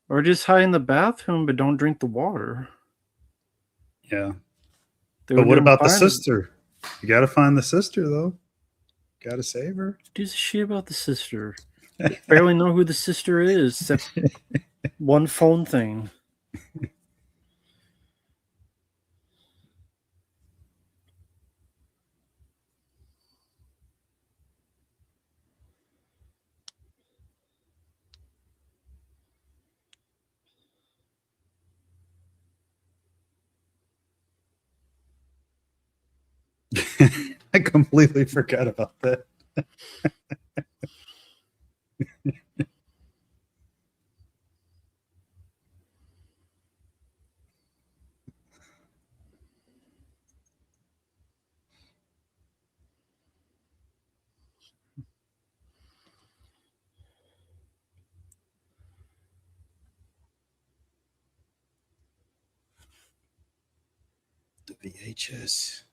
Or just hide in the bathroom, but don't drink the water. Yeah. They But would what never about the find it. sister? You gotta find the sister though. Gotta save her. Who gives a shit about the sister? They barely know who the sister is, except one phone thing. I completely forgot about that. The VHS.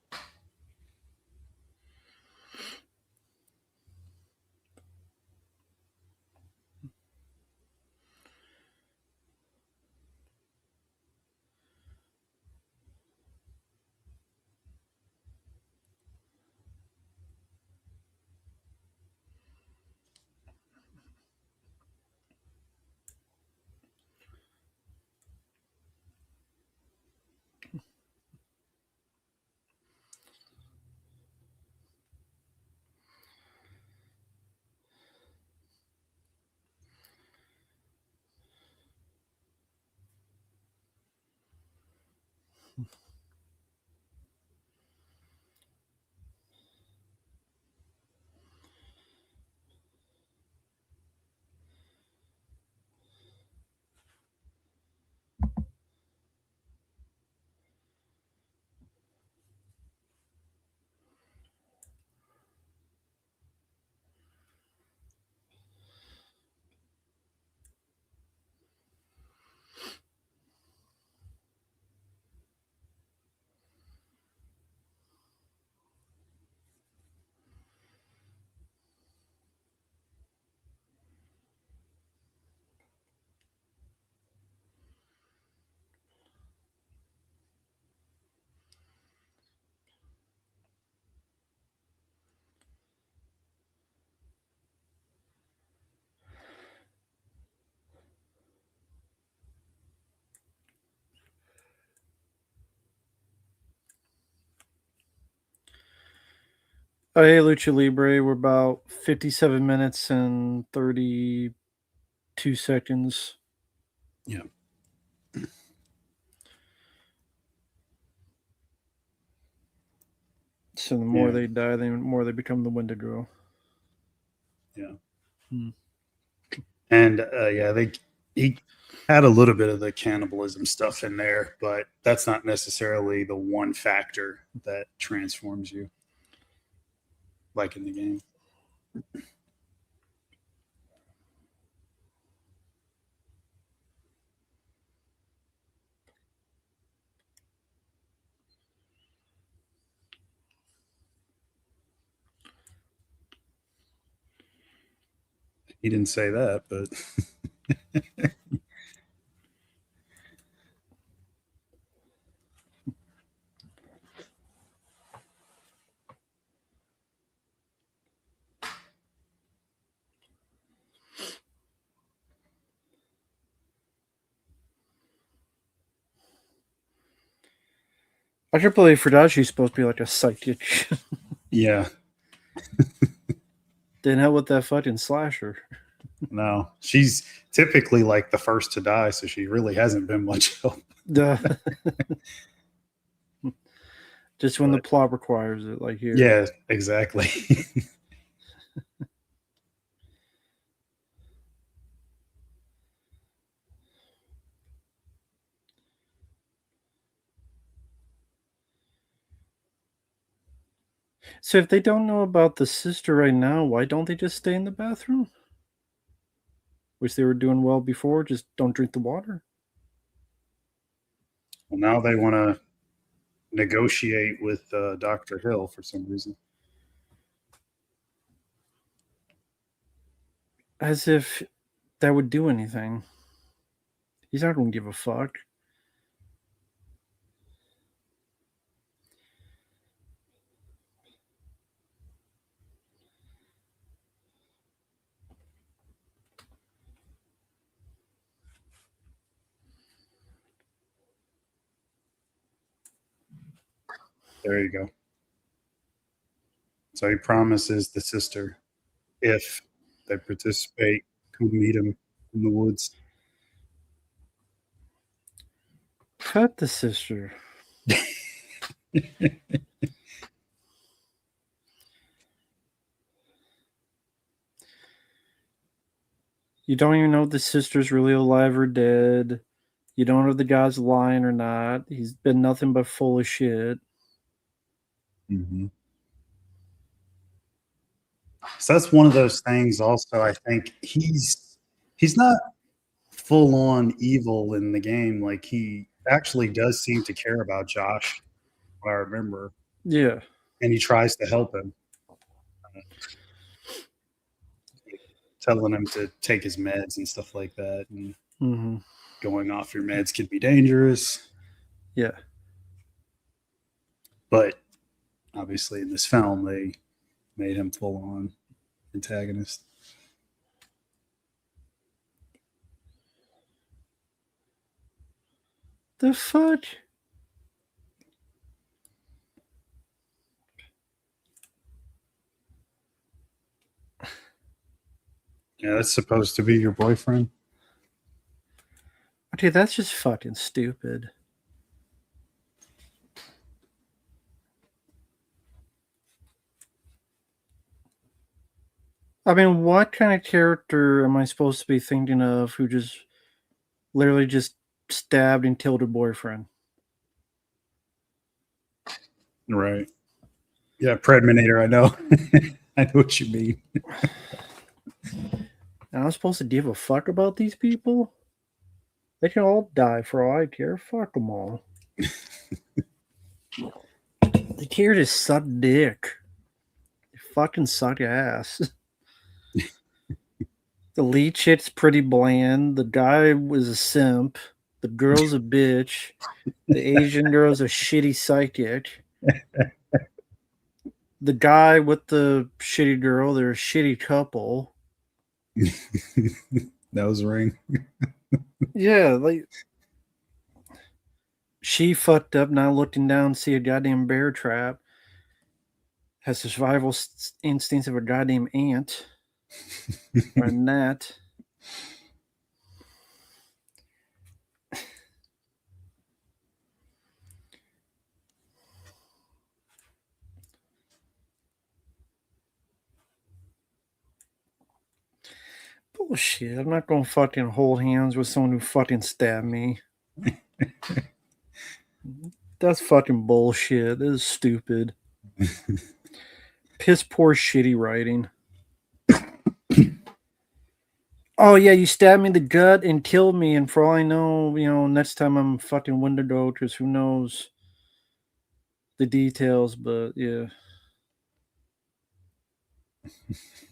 Oh, hey, Lucha Libre. We're about 57 minutes and 32 seconds. Yeah. So the more they die, the more they become the Wendigo. Yeah. Hmm. And he had a little bit of the cannibalism stuff in there, but that's not necessarily the one factor that transforms you, like in the game. He didn't say that, but I completely forgot she's supposed to be like a psychic. yeah, Didn't help with that fucking slasher. no, she's typically like the first to die, so she really hasn't been much help. Duh. Just when the But plot requires it, like here. yeah, exactly. So if they don't know about the sister right now, why don't they just stay in the bathroom? Which they were doing well before. Just don't drink the water. Well, now they want to negotiate with Dr. Hill for some reason. As if that would do anything. He's not going to give a fuck. There you go. So he promises the sister if they participate, come meet him in the woods. Cut the sister. You don't even know if the sister's really alive or dead. You don't know if the guy's lying or not. He's been nothing but full of shit. Mm-hmm. So that's one of those things. Also, I think he's not full on evil in the game. Like he actually does seem to care about Josh. What I remember, Yeah. and he tries to help him, telling him to take his meds and stuff like that. And Mm-hmm. going off your meds can be dangerous. Yeah. But obviously, in this film, they made him full on antagonist. The fuck? Yeah, that's supposed to be your boyfriend. Okay, that's just fucking stupid. I mean, what kind of character am I supposed to be thinking of who just literally just stabbed and killed her boyfriend? Right. Yeah, Predminator, I know. I know what you mean. And I'm supposed to give a fuck about these people? They can all die for all I care. Fuck them all. They care to suck dick. They fucking suck ass. The lead chick's pretty bland. The guy was a simp. The girl's a bitch. The Asian girl's a shitty psychic. The guy with the shitty girl, they're a shitty couple. Nose ring. Yeah, like she fucked up not looking down to see a goddamn bear trap. Has survival instincts of a goddamn ant or a gnat. Bullshit. I'm not gonna fucking hold hands with someone who fucking stabbed me. That's fucking bullshit. That is stupid. Piss poor shitty writing. Oh yeah, you stabbed me in the gut and killed me, and for all I know, next time I'm fucking Wendigo, because who knows the details, but yeah.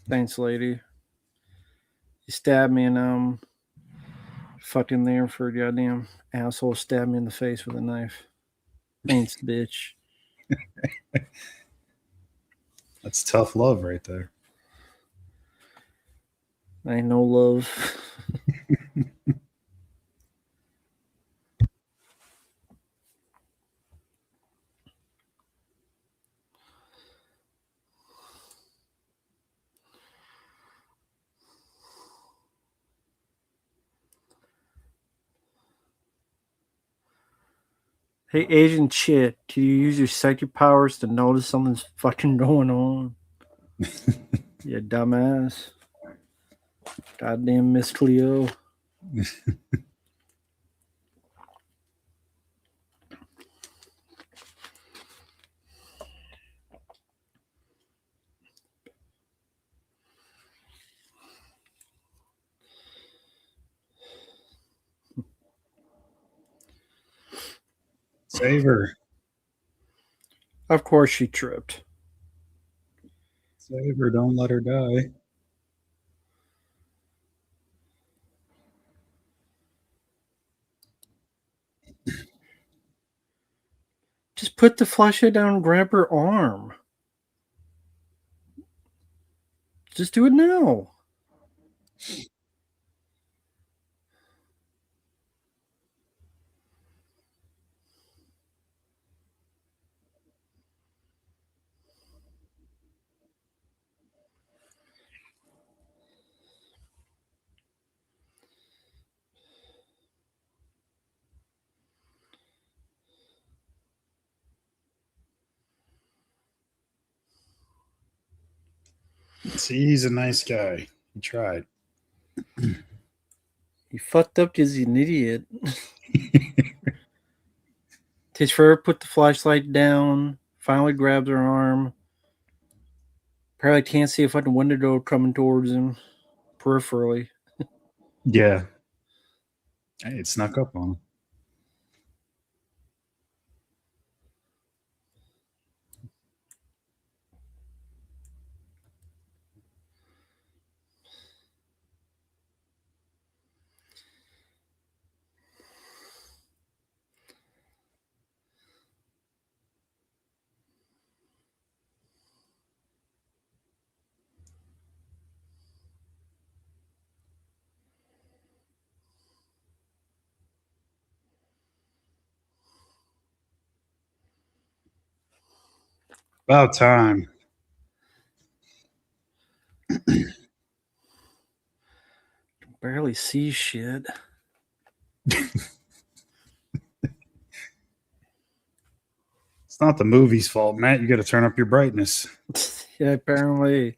Thanks, lady. You stabbed me and fucking there for a goddamn asshole stabbed me in the face with a knife. Thanks, bitch. That's tough love right there. Ain't no love. Hey, Asian chick, can you use your psychic powers to notice something's fucking going on? You dumbass. Goddamn Miss Cleo. Save her. Of course she tripped. Save her. Don't let her die. Just put the flashlight down and grab her arm. Just do it now. See, he's a nice guy. He tried. You fucked up because you're an idiot. Takes forever to put the flashlight down. Finally grabs her arm. Probably can't see a fucking window coming towards him peripherally. Yeah. Hey, it snuck up on him. About time. Barely see shit. It's not the movie's fault, Matt. You got to turn up your brightness. Yeah, apparently.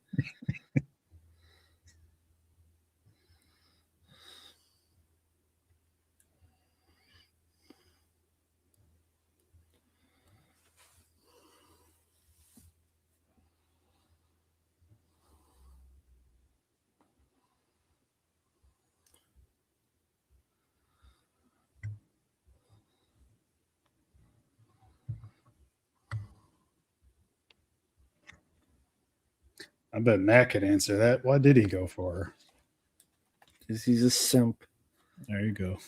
I bet Matt could answer that. Why did he go for her? He's a simp. There you go.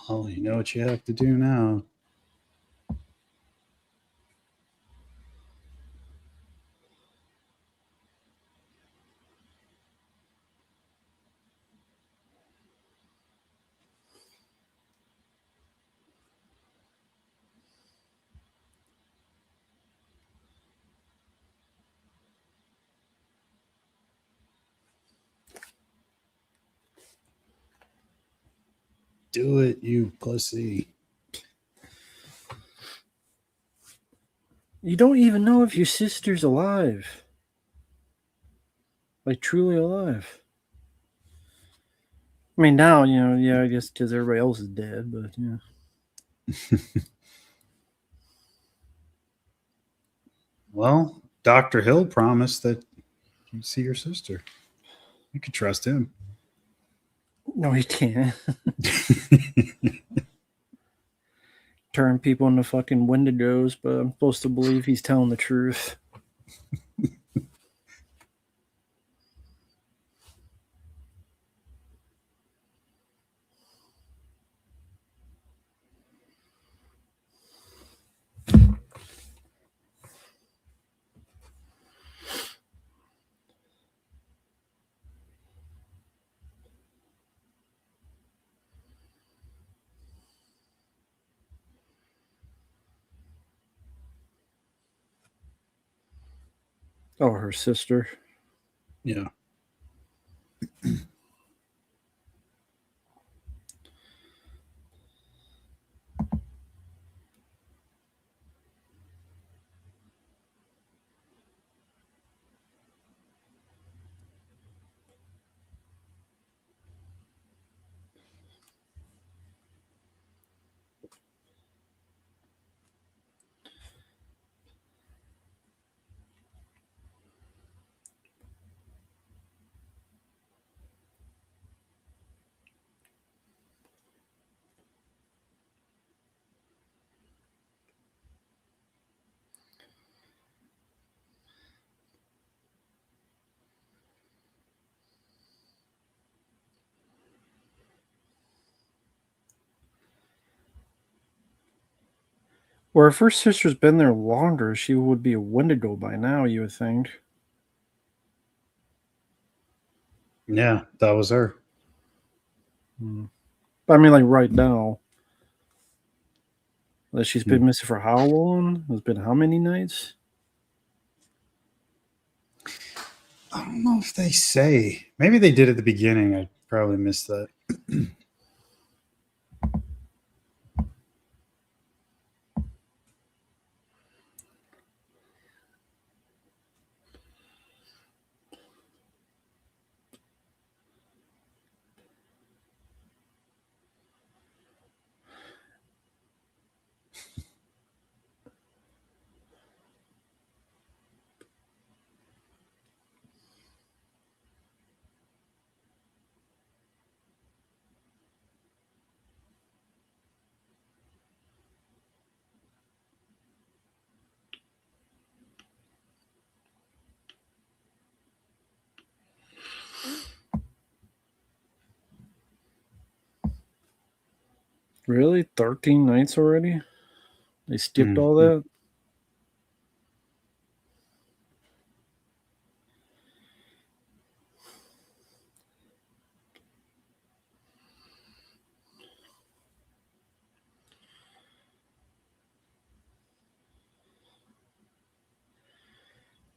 Well, you know what you have to do now. Do it, you pussy. You don't even know if your sister's alive. Like, truly alive. I mean, now, I guess because everybody else is dead, but yeah. Well, Dr. Hill promised that you'd see your sister. You could trust him. No, he can't. Turn people into fucking Wendigos, but I'm supposed to believe he's telling the truth. Oh, her sister. Yeah. Or if her sister's been there longer, she would be a Wendigo by now, you would think. Yeah, that was her. But I mean, like right now. That she's been Hmm. missing for how long? It's been how many nights? I don't know if they say. Maybe they did at the beginning. I probably missed that. Really? 13 nights already? They skipped all Mhm. that?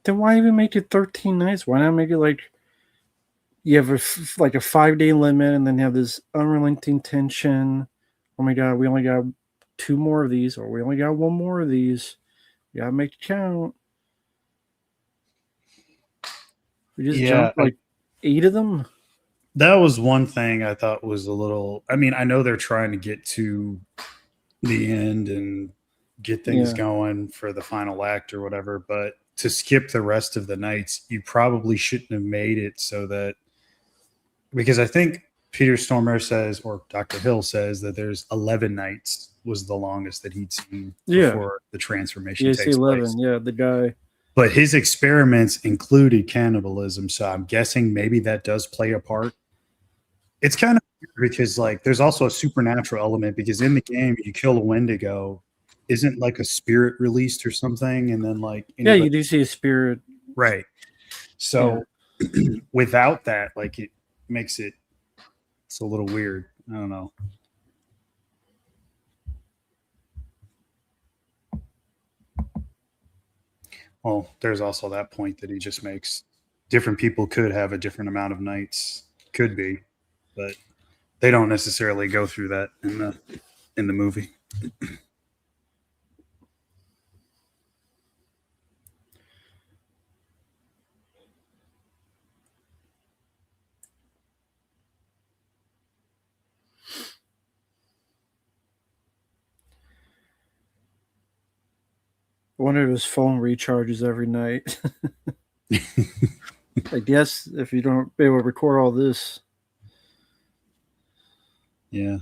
Then why even make it 13 nights? Why not make it like you have like a 5-day limit, and then you have this unrelenting tension? Oh my god, we only got 2 more of these, or we only got 1 more of these. You gotta make it count. We just Yeah, jumped like 8 of them. that was one thing I thought was a little. I mean, I know they're trying to get to the end and get things Yeah, going for the final act or whatever, but to skip the rest of the nights, you probably shouldn't have made it so that, because I think Peter Stormare says, or Dr. Hill says, that there's 11 nights was the longest that he'd seen yeah, before the transformation yeah. See takes place. 11. Yeah, the guy. But his experiments included cannibalism, so I'm guessing maybe that does play a part. It's kind of weird because like there's also a supernatural element because in the game you kill a Wendigo, isn't like a spirit released or something, and then like Yeah, anybody, you do see a spirit. right? Yeah. So without that, like it makes it's a little weird. I don't know. Well, there's also that point that he just makes. Different people could have a different amount of nights, could be, but they don't necessarily go through that in the movie. I wonder if his phone recharges every night. I guess if you don't be able to record all this. Yeah.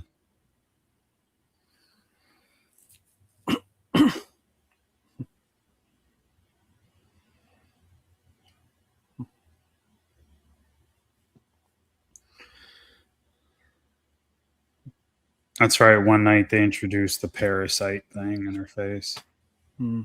That's right. One night they introduced the parasite thing in her face. Hmm.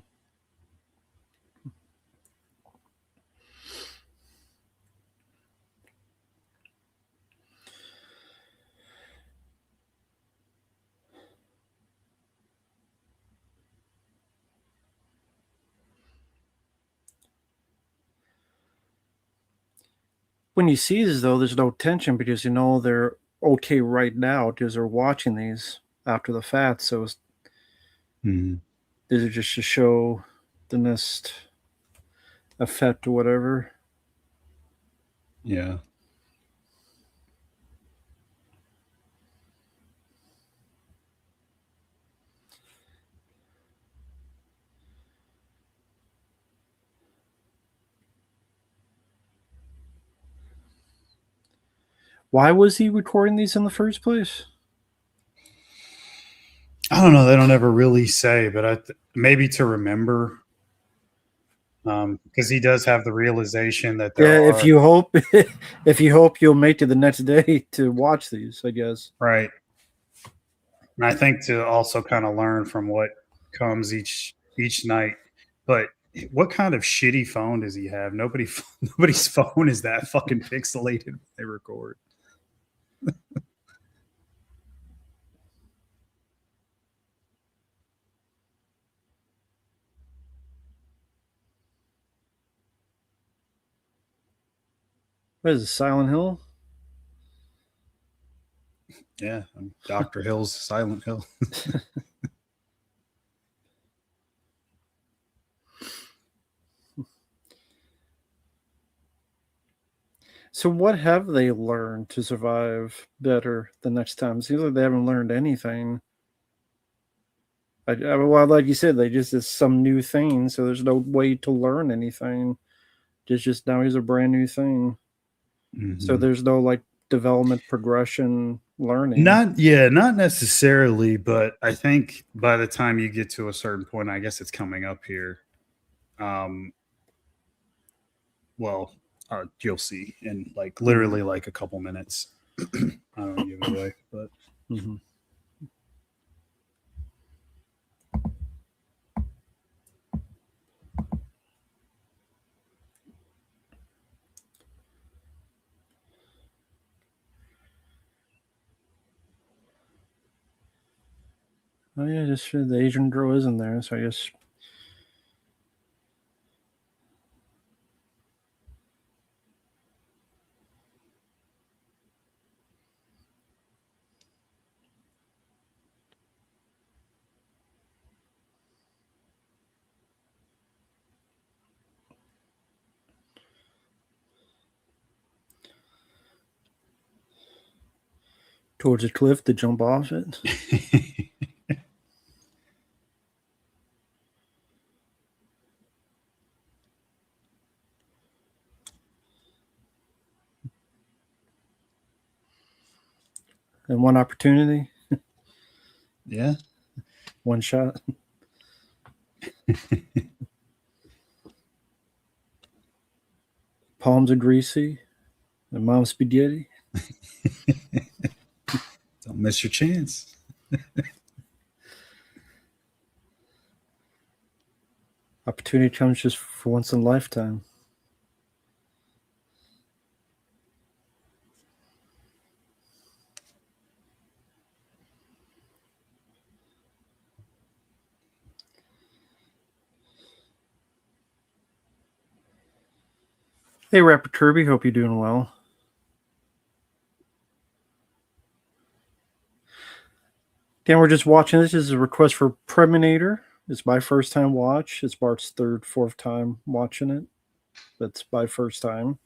When you see this, though, there's no tension because you know they're okay right now because they're watching these after the fact. So Mm, these are just to show the next effect or whatever. yeah. Why was he recording these in the first place? I don't know. They don't ever really say, but maybe to remember, because he does have the realization that there Yeah, if are you hope, if you hope you'll make it the next day to watch these, I guess. right. And I think to also kind of learn from what comes each night. But what kind of shitty phone does he have? Nobody's phone is that fucking pixelated when they record. What is it, Silent Hill? Yeah, Dr. Hill's Silent Hill. So, what have they learned to survive better the next time? It seems like they haven't learned anything. Well, like you said, they just it's some new thing, so there's no way to learn anything. It's just now here's a brand new thing, so Mm-hmm. there's no like development, progression, learning. Not necessarily, but I think by the time you get to a certain point, I guess it's coming up here. Um, well, you'll see in like literally like a couple minutes. I don't want to give it away, but Mm-hmm. Oh yeah, just the Asian girl isn't there, so I guess towards a cliff to jump off it. And one opportunity, Yeah. one shot. Palms are greasy. And mom's spaghetti. Don't miss your chance. Opportunity comes just for once in a lifetime. Hey, Rapper Kirby, hope you're doing well. Dan, we're just watching. This is a request for Predminator. It's my first time watch. It's Bart's third, fourth time watching it. That's my first time.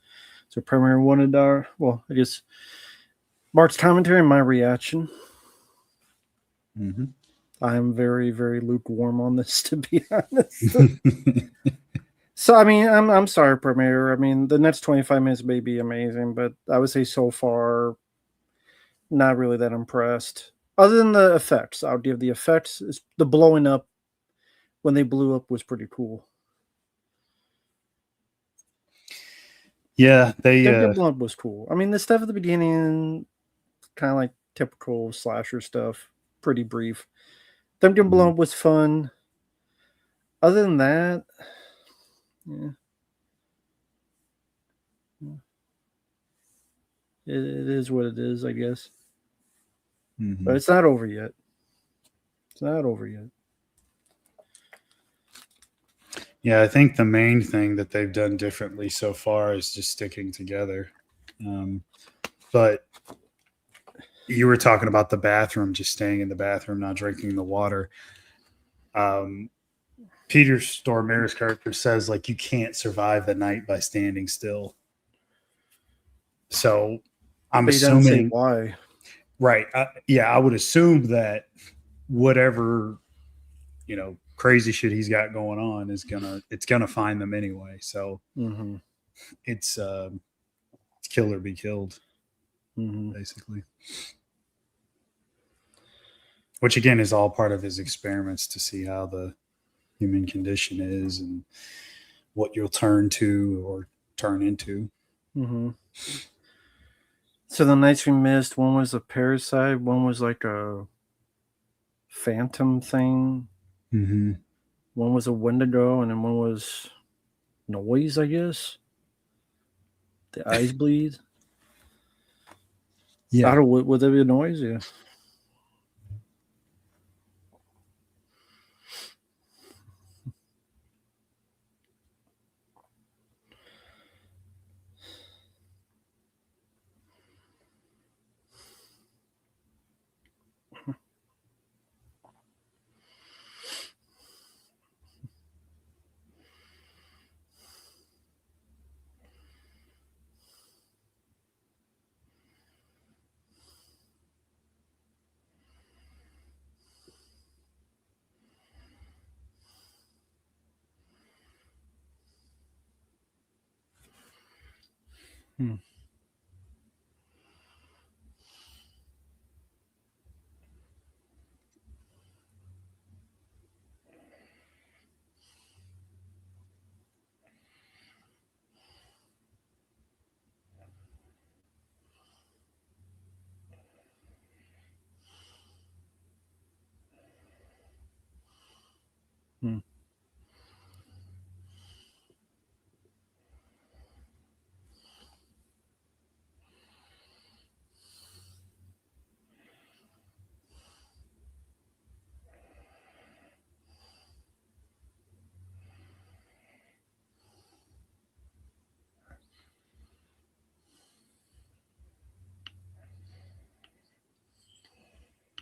So Predminator wanted our, well, I guess Bart's commentary and my reaction. Mm-hmm. I am very, very lukewarm on this, to be honest. So I mean, I'm sorry, Premier. I mean, the next 25 minutes may be amazing, but I would say so far, not really that impressed. Other than the effects, I'll give the effects. The blowing up when they blew up was pretty cool. Yeah, they. Them getting blown up was cool. I mean, the stuff at the beginning, kind of like typical slasher stuff, pretty brief. Them getting blown up was fun. Other than that, yeah. It is what it is, I guess. Mm-hmm. But it's not over yet. It's not over yet. Yeah, I think the main thing that they've done differently so far is just sticking together. But you were talking about the bathroom, just staying in the bathroom, not drinking the water. Peter Stormare's character says, like, you can't survive the night by standing still. So I'm But he doesn't say assuming, why. right? I would assume that whatever crazy shit he's got going on it's gonna find them anyway. So it's kill or be killed, basically. Which again is all part of his experiments to see how the human condition is and what you'll turn to or turn into. So the nights we missed, one was a parasite, one was like a phantom thing, one was a Wendigo, and then one was noise, I guess. The eyes bleed. I don't know, would there be a noise? Yeah.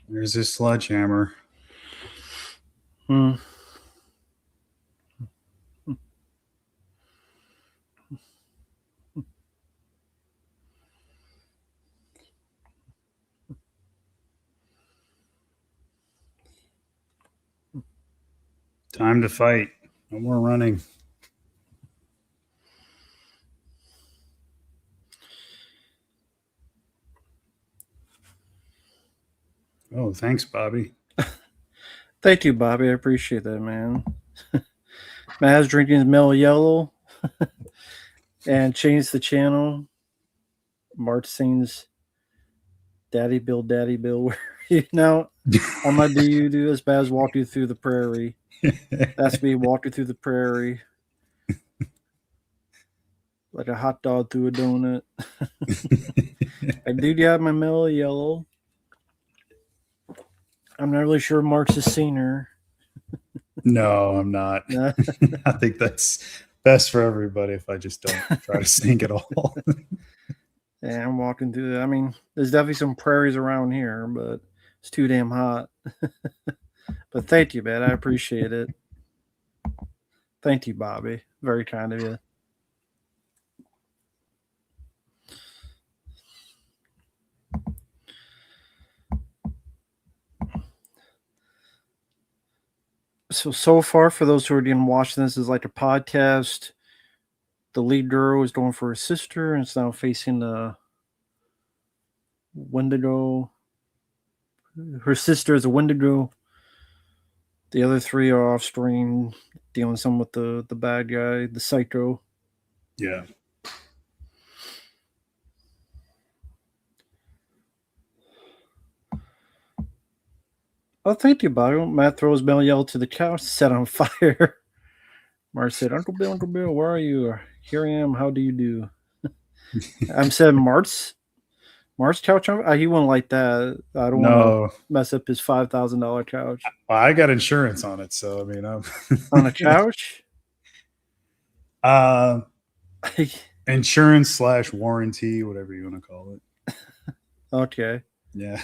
There's this sledgehammer. Time to fight. No more running. Oh, thanks, Bobby. Thank you, Bobby. I appreciate that, man. Matt's drinking his Mellow Yellow and changed the channel. Mart sings Daddy Bill, Daddy Bill. Where you know, I'm gonna do you do as bad as walk you through the prairie. That's me walking through the prairie. Like a hot dog through a donut. I do have my Mellow Yellow. I'm not really sure Mark's a singer. No, I'm not. Yeah. I think that's best for everybody if I just don't try to sing at all. Yeah, I'm walking through I mean, there's definitely some prairies around here, but it's too damn hot. But thank you, man. I appreciate it. Thank you, Bobby. Very kind of you. So far, for those who are didn't watch this, is like a podcast. The lead girl is going for her sister, and it's now facing the Wendigo. Her sister is a Wendigo. The other three are off screen, dealing some with the bad guy, the psycho. Yeah. Oh, thank you, Bobby. Matt throws Mel Yell to the couch, set on fire. Mart said, Uncle Bill, where are you? Here I am. How do you do? I'm saying Mart's couch. He wouldn't like that. I don't want to mess up his $5,000 couch. Well, I got insurance on it, so I mean, I'm on a couch. Insurance / warranty, whatever you want to call it. Okay. Yeah.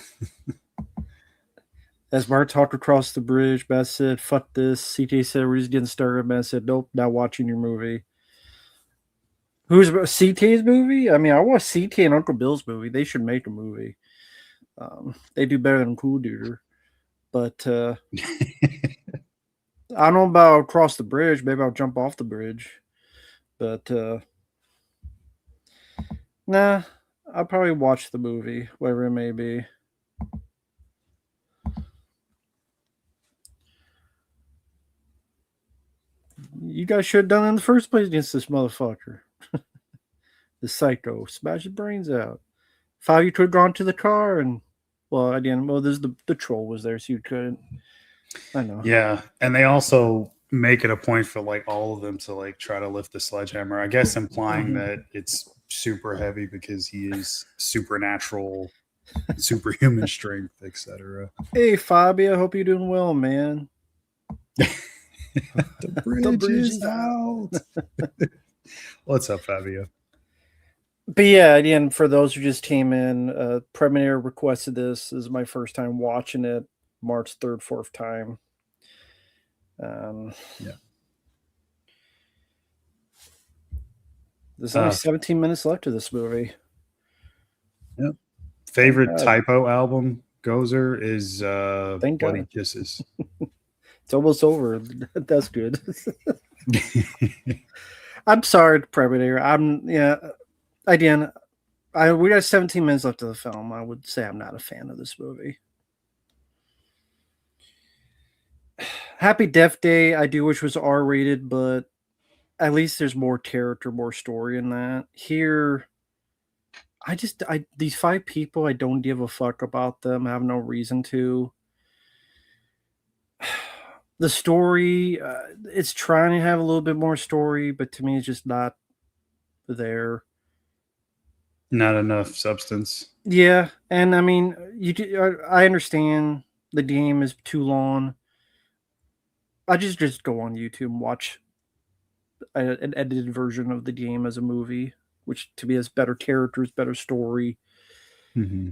As Mart talked across the bridge, Beth said, "Fuck this." CT said, "We're just getting started." Beth said, "Nope, not watching your movie." Who's CT's movie? I mean, I watched CT and Uncle Bill's movie. They should make a movie. They do better than Cool Duder. But I don't know about across the bridge. Maybe I'll jump off the bridge. But nah, I'll probably watch the movie, whatever it may be. You guys should have done it in the first place against this motherfucker. The psycho. Smash his brains out. Five, you could have gone to the car and, well, again, there's the troll was there, so you couldn't. I know. Yeah, and they also make it a point for like all of them to like try to lift the sledgehammer. I guess implying that it's super heavy because he is supernatural, superhuman strength, etc. Hey, Fabi, I hope you're doing well, man. The bridge is out. What's up, Fabio? But yeah, again, for those who just came in, Predminator requested this. This is my first time watching it. March 3rd, 4th time. Yeah. There's only 17 minutes left of this movie. Yep. Favorite typo album, Gozer, is Bloody Kisses. It's almost over. That's good. I'm sorry, Predminator. Again, we got 17 minutes left of the film. I would say I'm not a fan of this movie. Happy Death Day, I do wish was R-rated, but at least there's more character, more story in that. Here, these 5 people, I don't give a fuck about them. I have no reason to. The story, it's trying to have a little bit more story, but to me, it's just not there. Not enough substance. Yeah, and I mean, I understand the game is too long. I just go on YouTube and watch an edited version of the game as a movie, which to me has better characters, better story. Mm-hmm.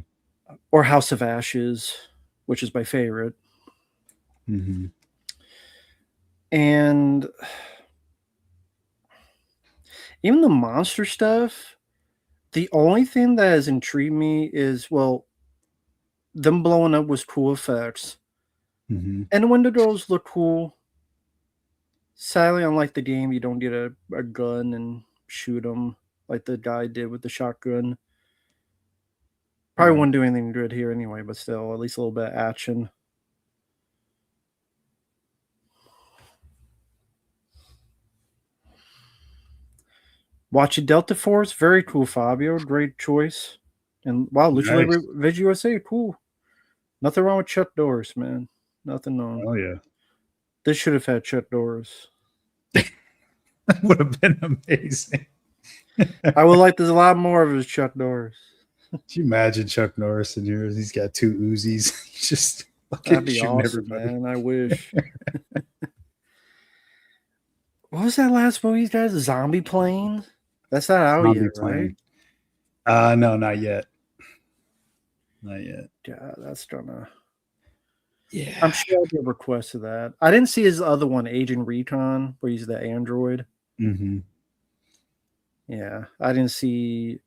Or House of Ashes, which is my favorite. Mm-hmm. And even the monster stuff, the only thing that has intrigued me is, well, them blowing up was cool effects. Mm-hmm. And the Wendigos look cool. Sadly, unlike the game, you don't get a gun and shoot them like the guy did with the shotgun. Probably Right. wouldn't do anything good here anyway, but still, at least a little bit of action. Watching Delta Force, very cool, Fabio. Great choice. And wow, Lucha Nice. Libre Veg USA, cool. Nothing wrong with Chuck Norris, man. Nothing wrong. Oh yeah. This should have had Chuck Norris. That would have been amazing. I would like this a lot more of his Chuck Norris. Can you imagine Chuck Norris in here? He's got 2 Uzis. He's just fucking That'd be shooting awesome, everybody. man. I wish. What was that last movie, guys? Zombie Plane? That's not out Zombie yet, plane. right? No, not yet. Not yet. Yeah, that's gonna. Yeah. I'm sure I'll get requests of that. I didn't see his other one, Agent Recon, where he's the android. Mm-hmm. Yeah, I didn't see.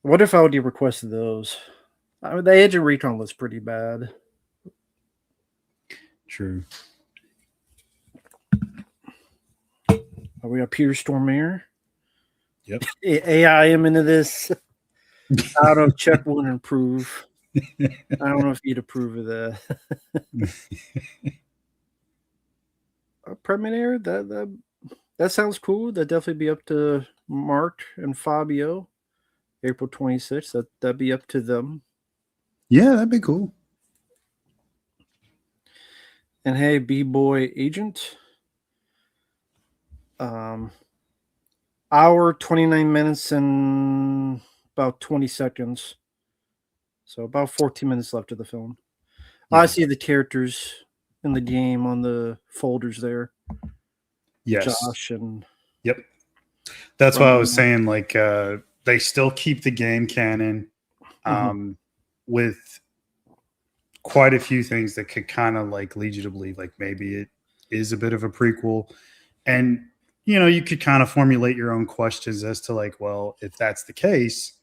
What if I would get requests of those? I mean, the Agent Recon was pretty bad. True. We got Peter Stormare. Yep. AI him into this. I don't know if Chuck wouldn't approve. I don't know if he'd approve of that. Predminator, that sounds cool. That'd definitely be up to Mark and Fabio. April 26th. That'd be up to them. Yeah, that'd be cool. And hey, B-Boy Agent. Hour 29 minutes and about 20 seconds. So about 14 minutes left of the film. Yeah. I see the characters in the game on the folders there. Yes. Josh and Yep. That's why I was saying, like, they still keep the game canon with quite a few things that could kind of like lead you to believe like maybe it is a bit of a prequel. And, you know, you could kind of formulate your own questions as to like, well, if that's the case,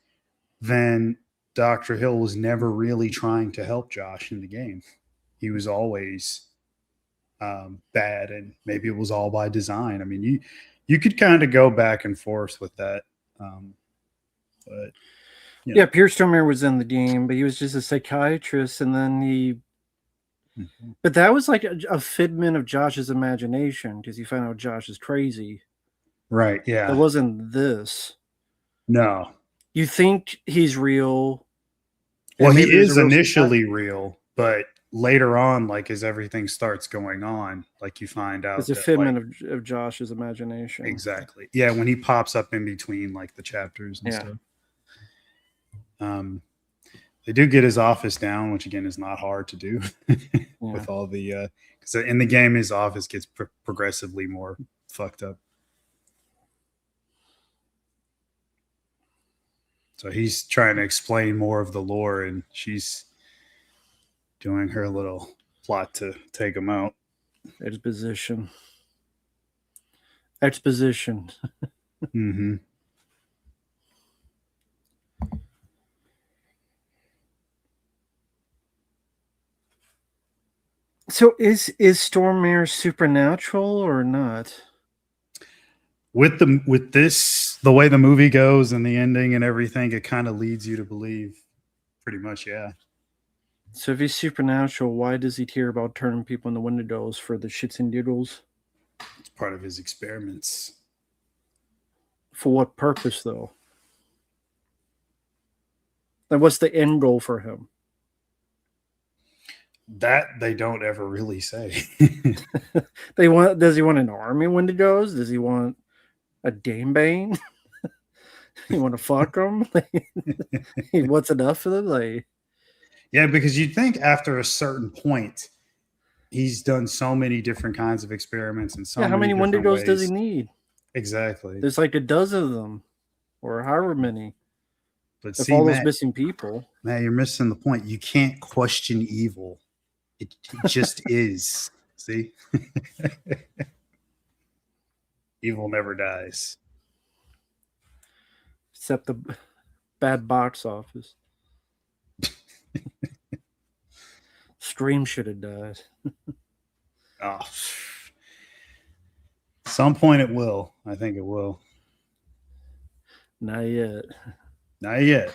then Dr. Hill was never really trying to help Josh in the game. He was always bad, and maybe it was all by design. I mean, you could kind of go back and forth with that. But you know. Yeah, Pierce Stormare was in the game, but he was just a psychiatrist, and then he. Mm-hmm. But that was like a figment of Josh's imagination because you find out Josh is crazy. Right. Yeah. It wasn't this. No. You think he's real. Well, he is initially real, but later on, like as everything starts going on, like you find out it's a figment of Josh's imagination. Exactly. Yeah, when he pops up in between like the chapters and stuff. They do get his office down, which again is not hard to do with all the because in the game his office gets progressively more fucked up. So he's trying to explain more of the lore, and she's doing her little plot to take him out. Exposition. Mm-hmm. So is Stormare supernatural or not? With the way the movie goes and the ending and everything, it kind of leads you to believe pretty much, yeah. So if he's supernatural, why does he care about turning people into Wendigos for the shits and giggles? It's part of his experiments. For what purpose, though? And what's the end goal for him? That they don't ever really say. Does he want an army of Wendigos? Does he want a Damebane? You want to fuck them? What's enough for them? Like, yeah, because you'd think after a certain point, he's done so many different kinds of experiments and so how many Wendigos ways. does he need? Exactly. There's like a dozen of them, or however many. But if all those missing people, man, you're missing the point. You can't question evil. It just is. See, evil never dies, except the bad box office. Scream should have died. Oh, Some point it will. I think it will. Not yet. Not yet.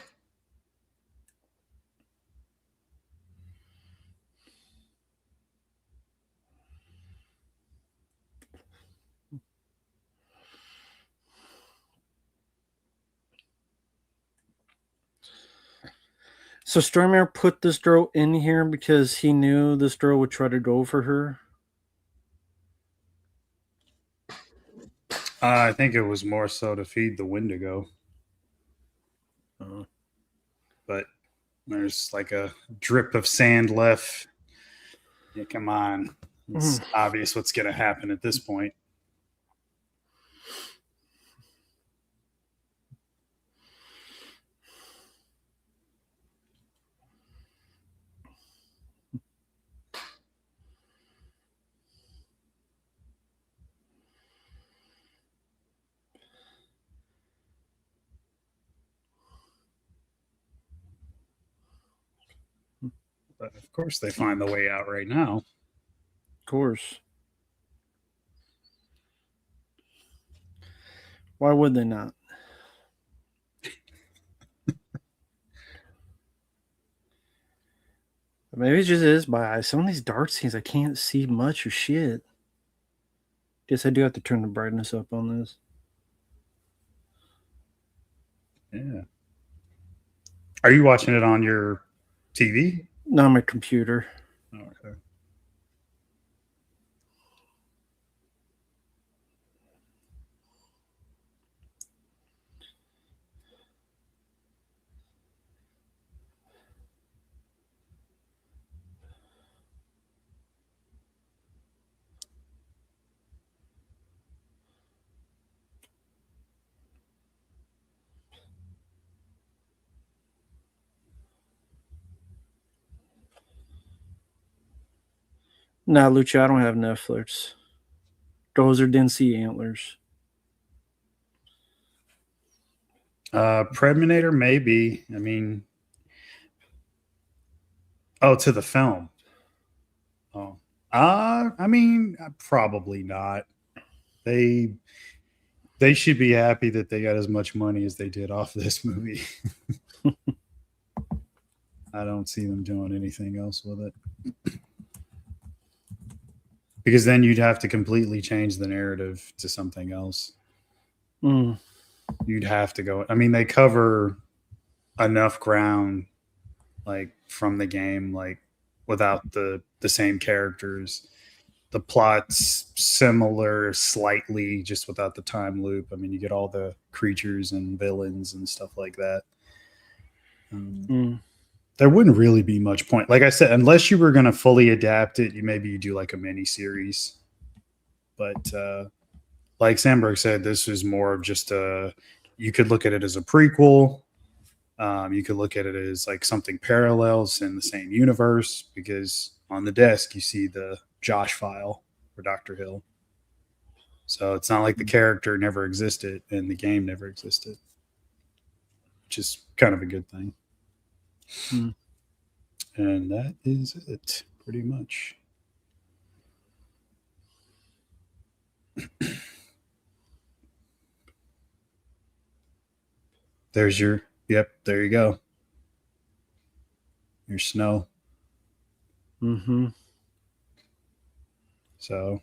So Stormare put this girl in here because he knew this girl would try to go for her. I think it was more so to feed the Wendigo. But there's like a drip of sand left. Yeah, come on. It's obvious what's going to happen at this point. But of course, they find the way out right now. Of course. Why would they not? Maybe it just is by some of these dark scenes. I can't see much of shit. Guess I do have to turn the brightness up on this. Yeah. Are you watching it on your TV? Not my computer. Oh, okay. Nah, Lucha, I don't have Netflix. Those are didn't see antlers. Predminator, maybe. I mean, to the film. Oh, I mean, probably not. They should be happy that they got as much money as they did off this movie. I don't see them doing anything else with it. Because then you'd have to completely change the narrative to something else. You'd have to go. I mean, they cover enough ground, like from the game, like without the same characters. The plot's similar slightly, just without the time loop. I mean, you get all the creatures and villains and stuff like that. There wouldn't really be much point. Like I said, unless you were going to fully adapt it, maybe you do like a mini series. But like Sandberg said, this is more of just you could look at it as a prequel. You could look at it as like something parallels in the same universe, because on the desk you see the Josh file for Dr. Hill. So it's not like the character never existed and the game never existed, which is kind of a good thing. And that is it, pretty much. There's your, yep, there you go. Your snow. So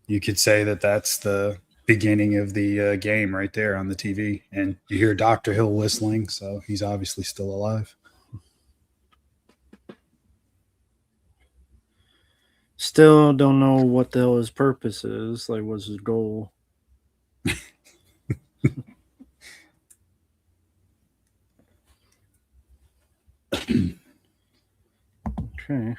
you could say that that's the beginning of the game right there on the TV. And you hear Dr. Hill whistling, so he's obviously still alive. Still don't know what the hell his purpose is. Like, what's his goal? Okay.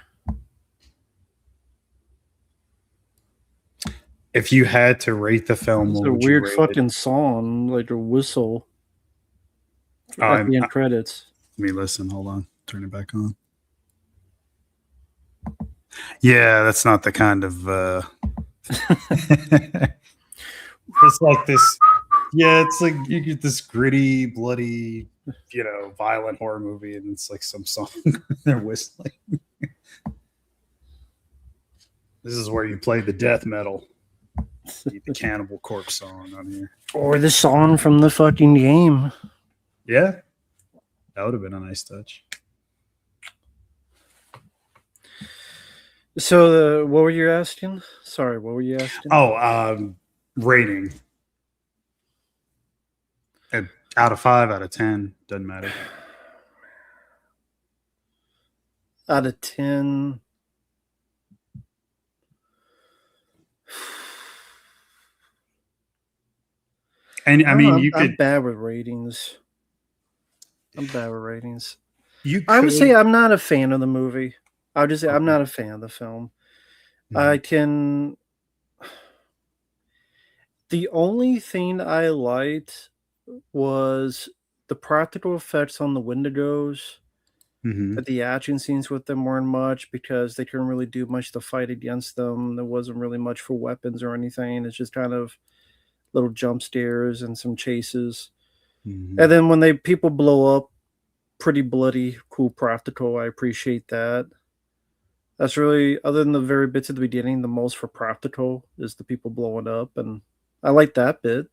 If you had to rate the film, it's a weird fucking song, like a whistle at the end credits. Let me listen. Hold on. Turn it back on. Yeah, that's not the kind of it's like this. Yeah, it's like you get this gritty, bloody, violent horror movie, and it's like some song they're whistling. This is where you play the death metal. Need the Cannibal Corpse song on here. Or the song from the fucking game. Yeah, that would have been a nice touch. So, what were you asking? Sorry, what were you asking? Oh, rating. Out of 5, out of 10, doesn't matter. Out of 10. And I mean, I'm bad with ratings. You I would say could. I'm not a fan of the movie. I would just say I'm Okay. not a fan of the film. I Mhm. can. The only thing I liked was the practical effects on the Wendigos. Mhm. The action scenes with them weren't much because they couldn't really do much to fight against them. There wasn't really much for weapons or anything. It's just kind of little jump scares and some chases. And Mhm. then when they people blow up, pretty bloody, cool practical. I appreciate that. That's really, other than the very bits at the beginning, the most for practical is the people blowing up, and I like that bit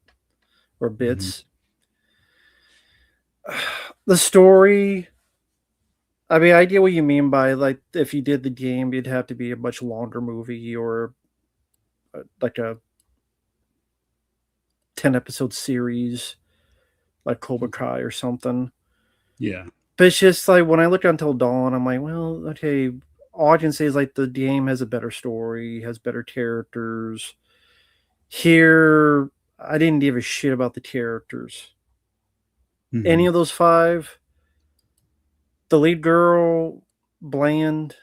or Mhm. bits. The story, I mean, I get what you mean by like if you did the game, it'd have to be a much longer movie or like a 10 episode series, like Cobra Kai or something. Yeah. But it's just like when I look Until Dawn, I'm like, well, okay, all I can say is like the game has a better story, has better characters. Here, I didn't give a shit about the characters. Any Mhm. of those five, the lead girl, bland,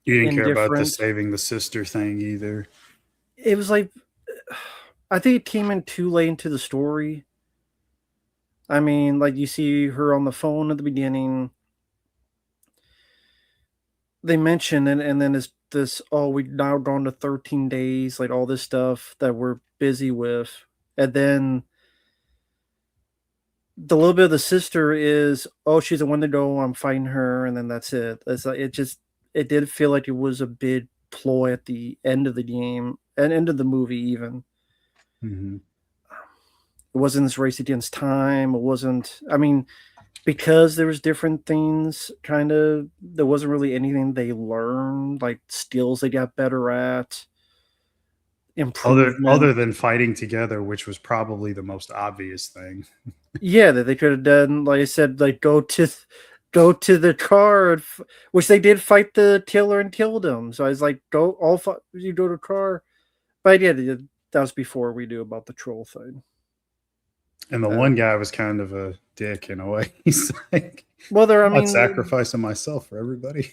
You didn't care about the indifferent. saving the sister thing either. It was like, I think it came in too late into the story. I mean, like you see her on the phone at the beginning. They mention it, and then it's this, oh, we've now gone to 13 days, like all this stuff that we're busy with. And then the little bit of the sister is, oh, she's a Wendigo, I'm fighting her, and then that's it. It's like it did feel like it was a big ploy at the end of the game and end of the movie even. Mhm. It wasn't this race against time. It wasn't, I mean, because there was different things kind of, there wasn't really anything they learned, like skills they got better at, Other improvement. than fighting together, which was probably the most obvious thing. Yeah, that they could have done, like I said, like go to the car, which they did fight the killer and killed him. So I was like, go all you go to the car, but yeah, that was before we knew about the troll thing. And the Uh, one guy was kind of a dick in a way. He's like, well, there, I I'm not mean, sacrificing myself for everybody.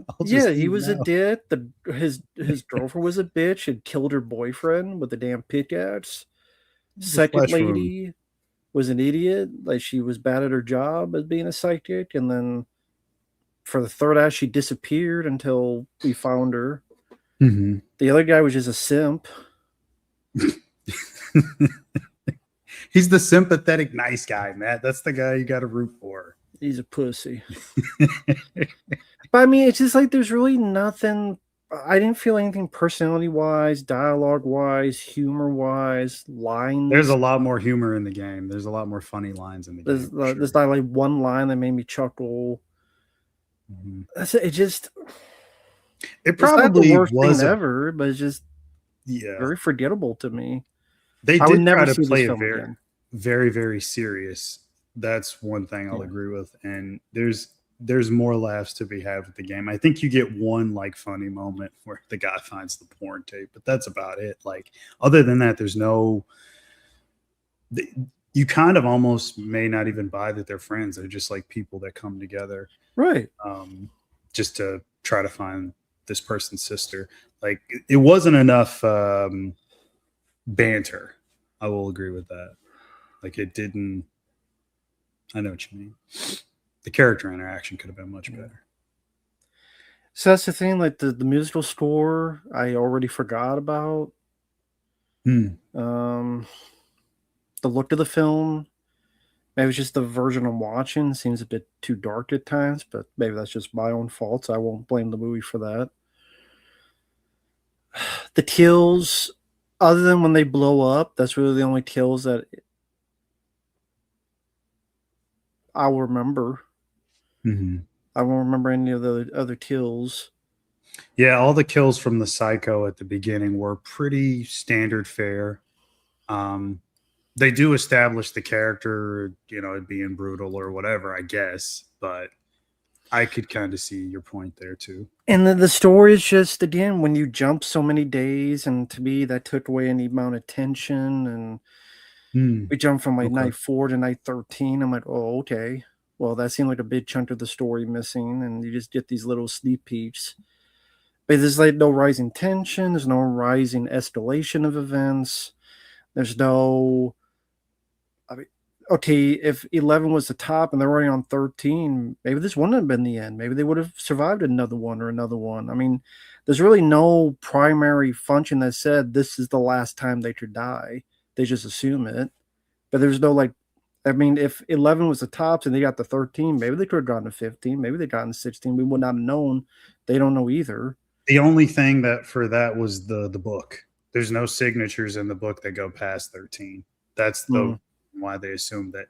I'll yeah, just he leave was a now. dick. His girlfriend was a bitch. Had killed her boyfriend with a damn pickaxe. The Second flesh wound. lady was an idiot. Like she was bad at her job as being a psychic, and then for the third act, she disappeared until we found her. Mhm. The other guy was just a simp. He's the sympathetic, nice guy, Matt. That's the guy you got to root for. He's a pussy. But I mean, it's just like there's really nothing. I didn't feel anything personality wise, dialogue wise, humor wise, There's lines. a lot more humor in the game. There's a lot more funny lines in the game for There's sure. not like one line that made me chuckle. Mhm. It just, It it's not the probably worst thing was a ever, but it's just yeah. very forgettable to me. They I would did never try to see this play it film very, again. very, very serious. That's one thing I'll Yeah. agree with. And there's more laughs to be had with the game. I think you get one like funny moment where the guy finds the porn tape, but that's about it. Like other than that, there's no. You kind of almost may not even buy that they're friends. They're just like people that come together Right. um, just to try to find this person's sister. Like it wasn't enough banter. I will agree with that. Like it didn't. I know what you mean. The character interaction could have been much better. So that's the thing, like the musical score, I already forgot about. Hmm. Um, the look of the film, maybe it's just the version I'm watching seems a bit too dark at times, but maybe that's just my own fault. So I won't blame the movie for that. The kills, other than when they blow up, that's really the only kills that I'll remember. Hmm. I won't remember any of the other kills. Yeah, all the kills from the Psycho at the beginning were pretty standard fare. Um, they do establish the character, it being brutal or whatever, I guess, but I could kind of see your point there too. And the story is just, again, when you jump so many days, and to me, that took away any amount of tension. And Hmm. we jumped from like Okay. night 4 to night 13. I'm like, oh, okay. Well, that seemed like a big chunk of the story missing, and you just get these little sneak peeks. But there's like no rising tension, there's no rising escalation of events, there's no. I mean, okay, if 11 was the top and they're already on 13, maybe this wouldn't have been the end. Maybe they would have survived another one or another one. I mean, there's really no primary function that said this is the last time they could die. They just assume it. But there's no like, I mean, if 11 was the tops and they got the 13, maybe they could have gotten to 15. Maybe they got to 16. We would not have known. They don't know either. The only thing that for that was the book. There's no signatures in the book that go past 13. That's Mm, the why they assumed that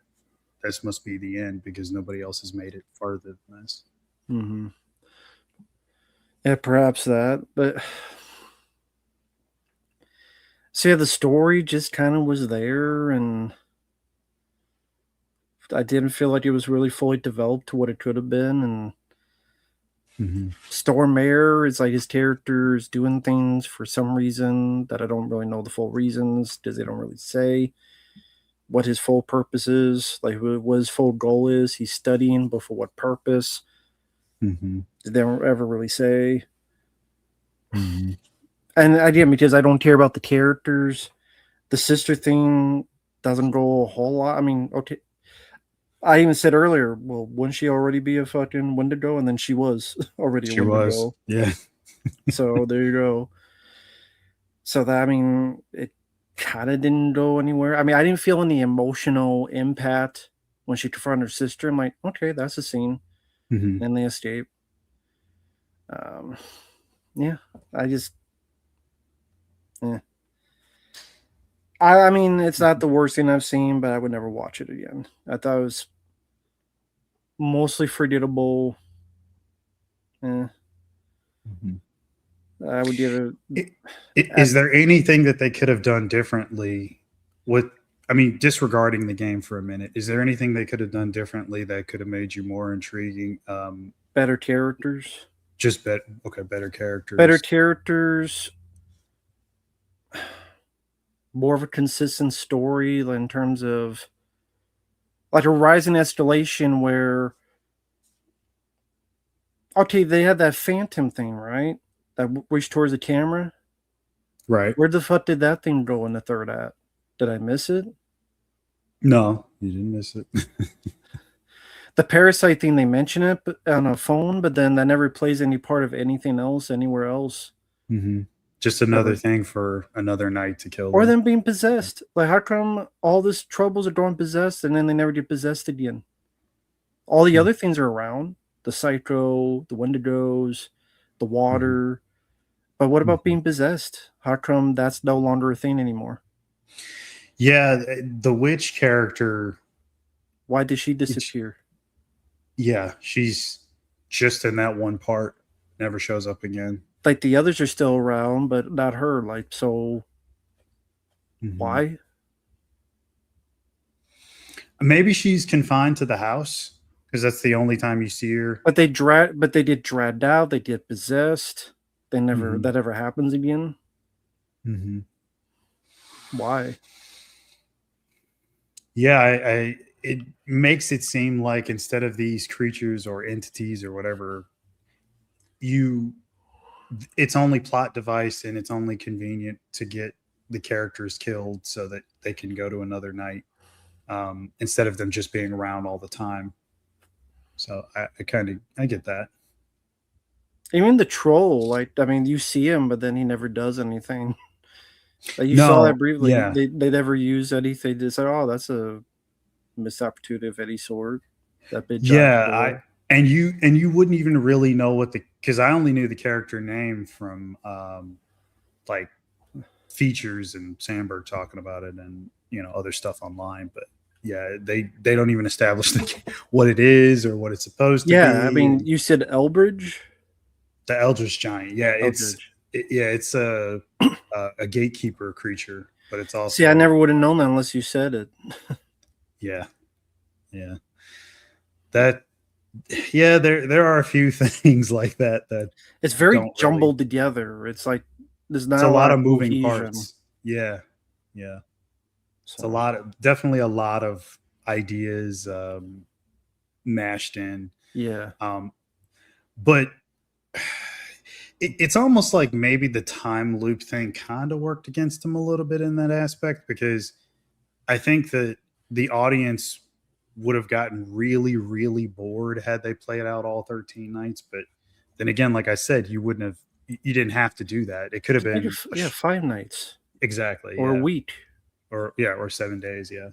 this must be the end because nobody else has made it farther than this. hmm. Yeah, perhaps that. But so yeah, the story just kind of was there, and I didn't feel like it was really fully developed to what it could have been. And Mm-hmm. Storm Air is like his character is doing things for some reason that I don't really know the full reasons because they don't really say what his full purpose is, like what his full goal is. He's studying, but for what purpose? Mm-hmm. They don't ever really say. Mm-hmm. And again, because I don't care about the characters, the sister thing doesn't go a whole lot. I mean, okay, I even said earlier, well, wouldn't she already be a fucking Wendigo? And then she was already a She was, Wendigo. yeah. So there you go. So that, I mean, it kind of didn't go anywhere. I mean, I didn't feel any emotional impact when she confronted her sister. I'm like, okay, that's a scene. Mm-hmm. And they escape. Um, yeah, I just, eh. I mean, it's not the worst thing I've seen, but I would never watch it again. I thought it was mostly forgettable. Eh, Mm-hmm. I would give It, it. is there anything that they could have done differently with, I mean, disregarding the game for a minute, is there anything they could have done differently that could have made you more intriguing? Better characters. Just okay, better Better characters. characters. More of a consistent story in terms of like a rising escalation where, okay, they had that phantom thing, right? That reached towards the camera. Right. Where the fuck did that thing go in the third act? Did I miss it? No, you didn't miss it. The parasite thing, they mention it on a phone, but then that never plays any part of anything else anywhere else. Mm-hmm. Just another Ever. thing for another night to kill Or them. them being possessed. Like, how come all this troubles are going possessed and then they never get possessed again? All the other things are around, the Psycho, the Wendigos, the Mm-hmm. water. But what about Mm-hmm. being possessed? How come that's no longer a thing anymore? Yeah, the witch character. Why did she It's disappear? yeah, she's just in that one part. Never shows up again. Like the others are still around, but not her. Like, so Mm-hmm. why? Maybe she's confined to the house because that's the only time you see her. But they get dragged out, they get possessed. They never Mm-hmm. that ever happens again. Mm-hmm. Why? Yeah, I it makes it seem like instead of these creatures or entities or whatever, you it's only plot device and it's only convenient to get the characters killed so that they can go to another night instead of them just being around all the time. So I kind of I get that. Even the troll, like, I mean, you see him, but then he never does anything. Like, you saw that No, briefly. yeah, They never use anything. They said, "Oh, that's a missed opportunity of any sort." That big giant yeah, I troll. and you wouldn't even really know what the because I only knew the character name from like features and Sandberg talking about it, and other stuff online. But yeah, they don't even establish what it is or what it's supposed to Yeah, I be. mean, And you said Elbridge? the Eldritch Giant, Eldridge. it's a gatekeeper creature, but it's See, I also never would have known that unless you said it. yeah, yeah. That yeah, there are a few things like that that It's very don't really. jumbled together. It's like there's It's not a a lot lot of of moving cohesion. parts. Yeah, yeah. It's a So lot of definitely a lot of ideas mashed in. yeah, Um, but it's almost like maybe the time loop thing kind of worked against him a little bit in that aspect, because I think that the audience would have gotten really, really bored had they played out all 13 nights. But then again, like I said, you didn't have to do that. It could have just make it been yeah 5 nights exactly, or a yeah, week. or 7 days, yeah,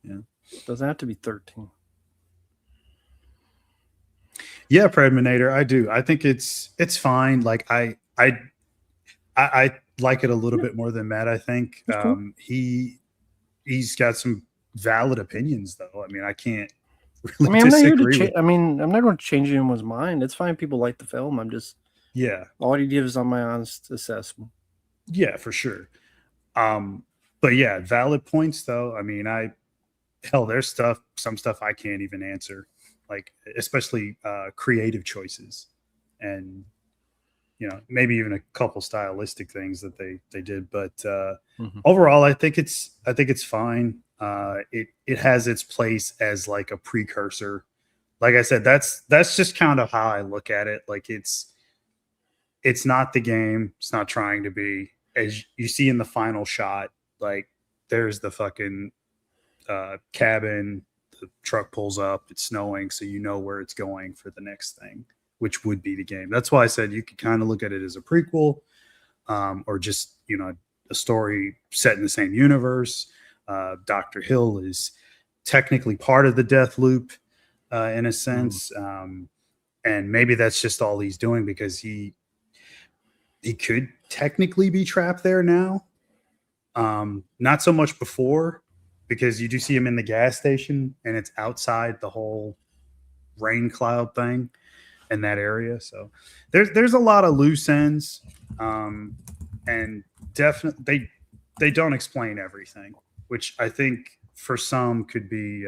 yeah, Doesn't have to be 13. yeah. Predminator, I do. I think it's fine. Like I like it a little Yeah, bit more than Matt. I think it's cool. he's got some valid opinions, though. I mean, I can't I really mean, I'm not here to disagree change. with. I mean, I'm not going to change anyone's mind. It's fine. People like the film. I'm just Yeah, all he gives on my honest assessment. yeah, for sure. Um, but yeah, valid points though. I mean, there's some stuff I can't even answer, like especially creative choices, and maybe even a couple stylistic things that they did. But Mm-hmm. overall, I think it's fine. It has its place as like a precursor. Like I said, that's just kind of how I look at it. Like it's not the game. It's not trying to be. As you see in the final shot, like there's the fucking cabin. The truck pulls up. It's snowing, so you know where it's going for the next thing, which would be the game. That's why I said you could kind of look at it as a prequel, or just a story set in the same universe. Dr. Hill is technically part of the death loop in a Mm. sense, and maybe that's just all he's doing because he could technically be trapped there now. Not so much before, because you do see him in the gas station and it's outside the whole rain cloud thing in that area. So there's a lot of loose ends, and definitely they don't explain everything, which I think for some could be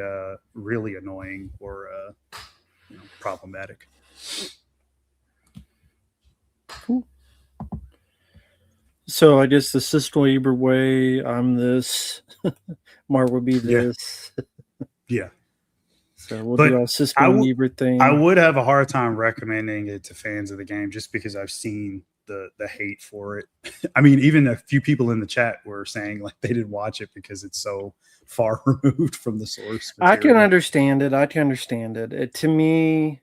really annoying or problematic. Cool. So I guess the Siskel Ebert way. I'm this. Mark would be Yeah, this. yeah. So we'll do But our Siskel and Ebert I thing. would have a hard time recommending it to fans of the game just because I've seen the hate for it. I mean, even a few people in the chat were saying like they didn't watch it because it's so far removed from the source I can material. understand it. I can understand it. To me,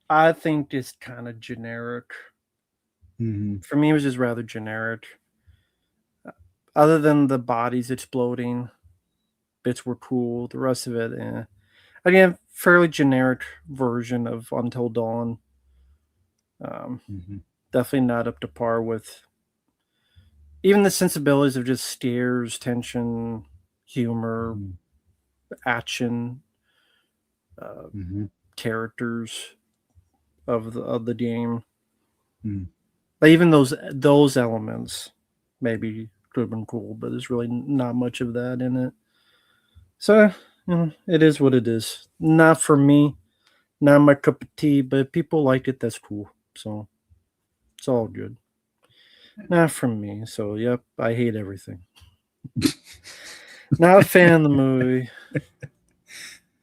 I think it's kind of generic. Mm-hmm. For me, it was just rather generic. Other than the bodies exploding, bits were cool. The rest of it, again, fairly generic version of Until Dawn. Um, Mm-hmm. Definitely not up to par with even the sensibilities of just scares, tension, humor, action, uh, Mm-hmm. characters of the game. Mm-hmm. Like even those elements maybe could have been cool, but there's really not much of that in it. So it is what it is. Not for me, not my cup of tea. But if people like it, that's cool. So it's all good. Not from me. So yep, I hate everything. Not a fan of the movie.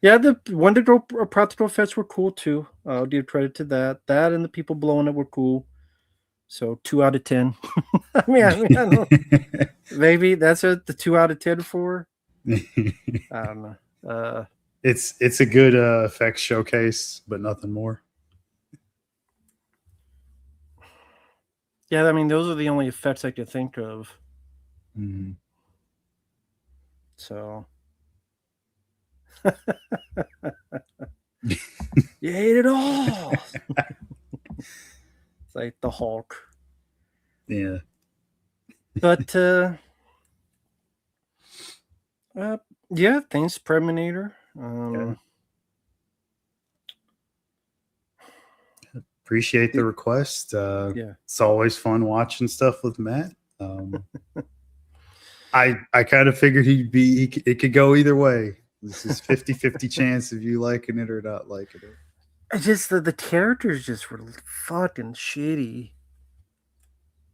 Yeah, the Wonder Girl practical effects were cool too. I'll give credit to that. That and the people blowing it were cool. So 2 out of 10. I don't. Maybe that's what the 2 out of 10 for. I don't know. It's a good effects showcase, but nothing more. Yeah, I mean those are the only effects I could think of. Mm-hmm. So you hate it all. It's like the Hulk. Yeah. But uh yeah, thanks, Predminator. Yeah. Appreciate the request. Yeah. It's always fun watching stuff with Matt. Um, I kind of figured it could go either way. This is 50-50 chance of you liking it or not liking it. It's just the characters just were fucking shitty.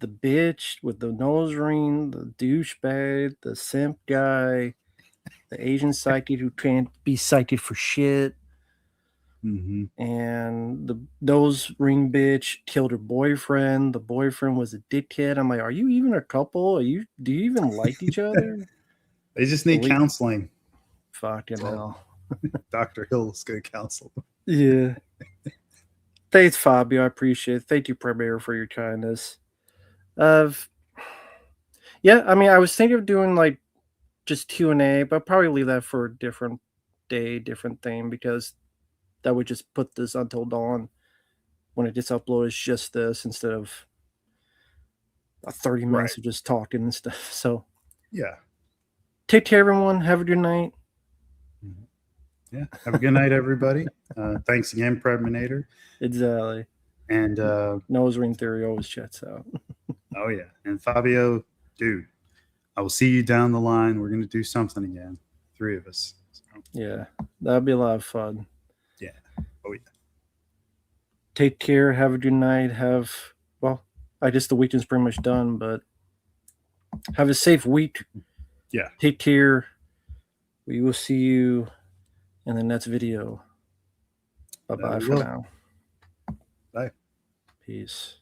The bitch with the nose ring, the douchebag, the simp guy, the Asian psychic who can't be psychic for shit, Mm-hmm. and the nose ring bitch killed her boyfriend. The boyfriend was a dickhead. I'm like, are you even a couple? Do you even like each other? They just The need lead, counseling. fucking So hell. Dr. Hill is going to counsel them. Yeah. Thanks, Fabio. I appreciate it. Thank you, Premier, for your kindness. Yeah, I mean, I was thinking of doing like just Q&A, but I'll probably leave that for a different day, different thing, because that would just put this until dawn when it gets uploaded. It's just this instead of 30 Right. minutes of just talking and stuff. So Yeah. take care, everyone. Have a good night. Yeah. Have a good night, everybody. Thanks again, Predminator. Exactly. And Nose ring theory always checks out. oh yeah, and Fabio, dude, I will see you down the line. We're gonna do something again, three of us. So, Yeah, that'd be a lot of fun. yeah. Oh yeah. Take care. Have a good night. Well, I guess the weekend's pretty much done, but have a safe week. Yeah. Take care. We will see you in the next video. Bye That bye we for will. now. Bye. Peace.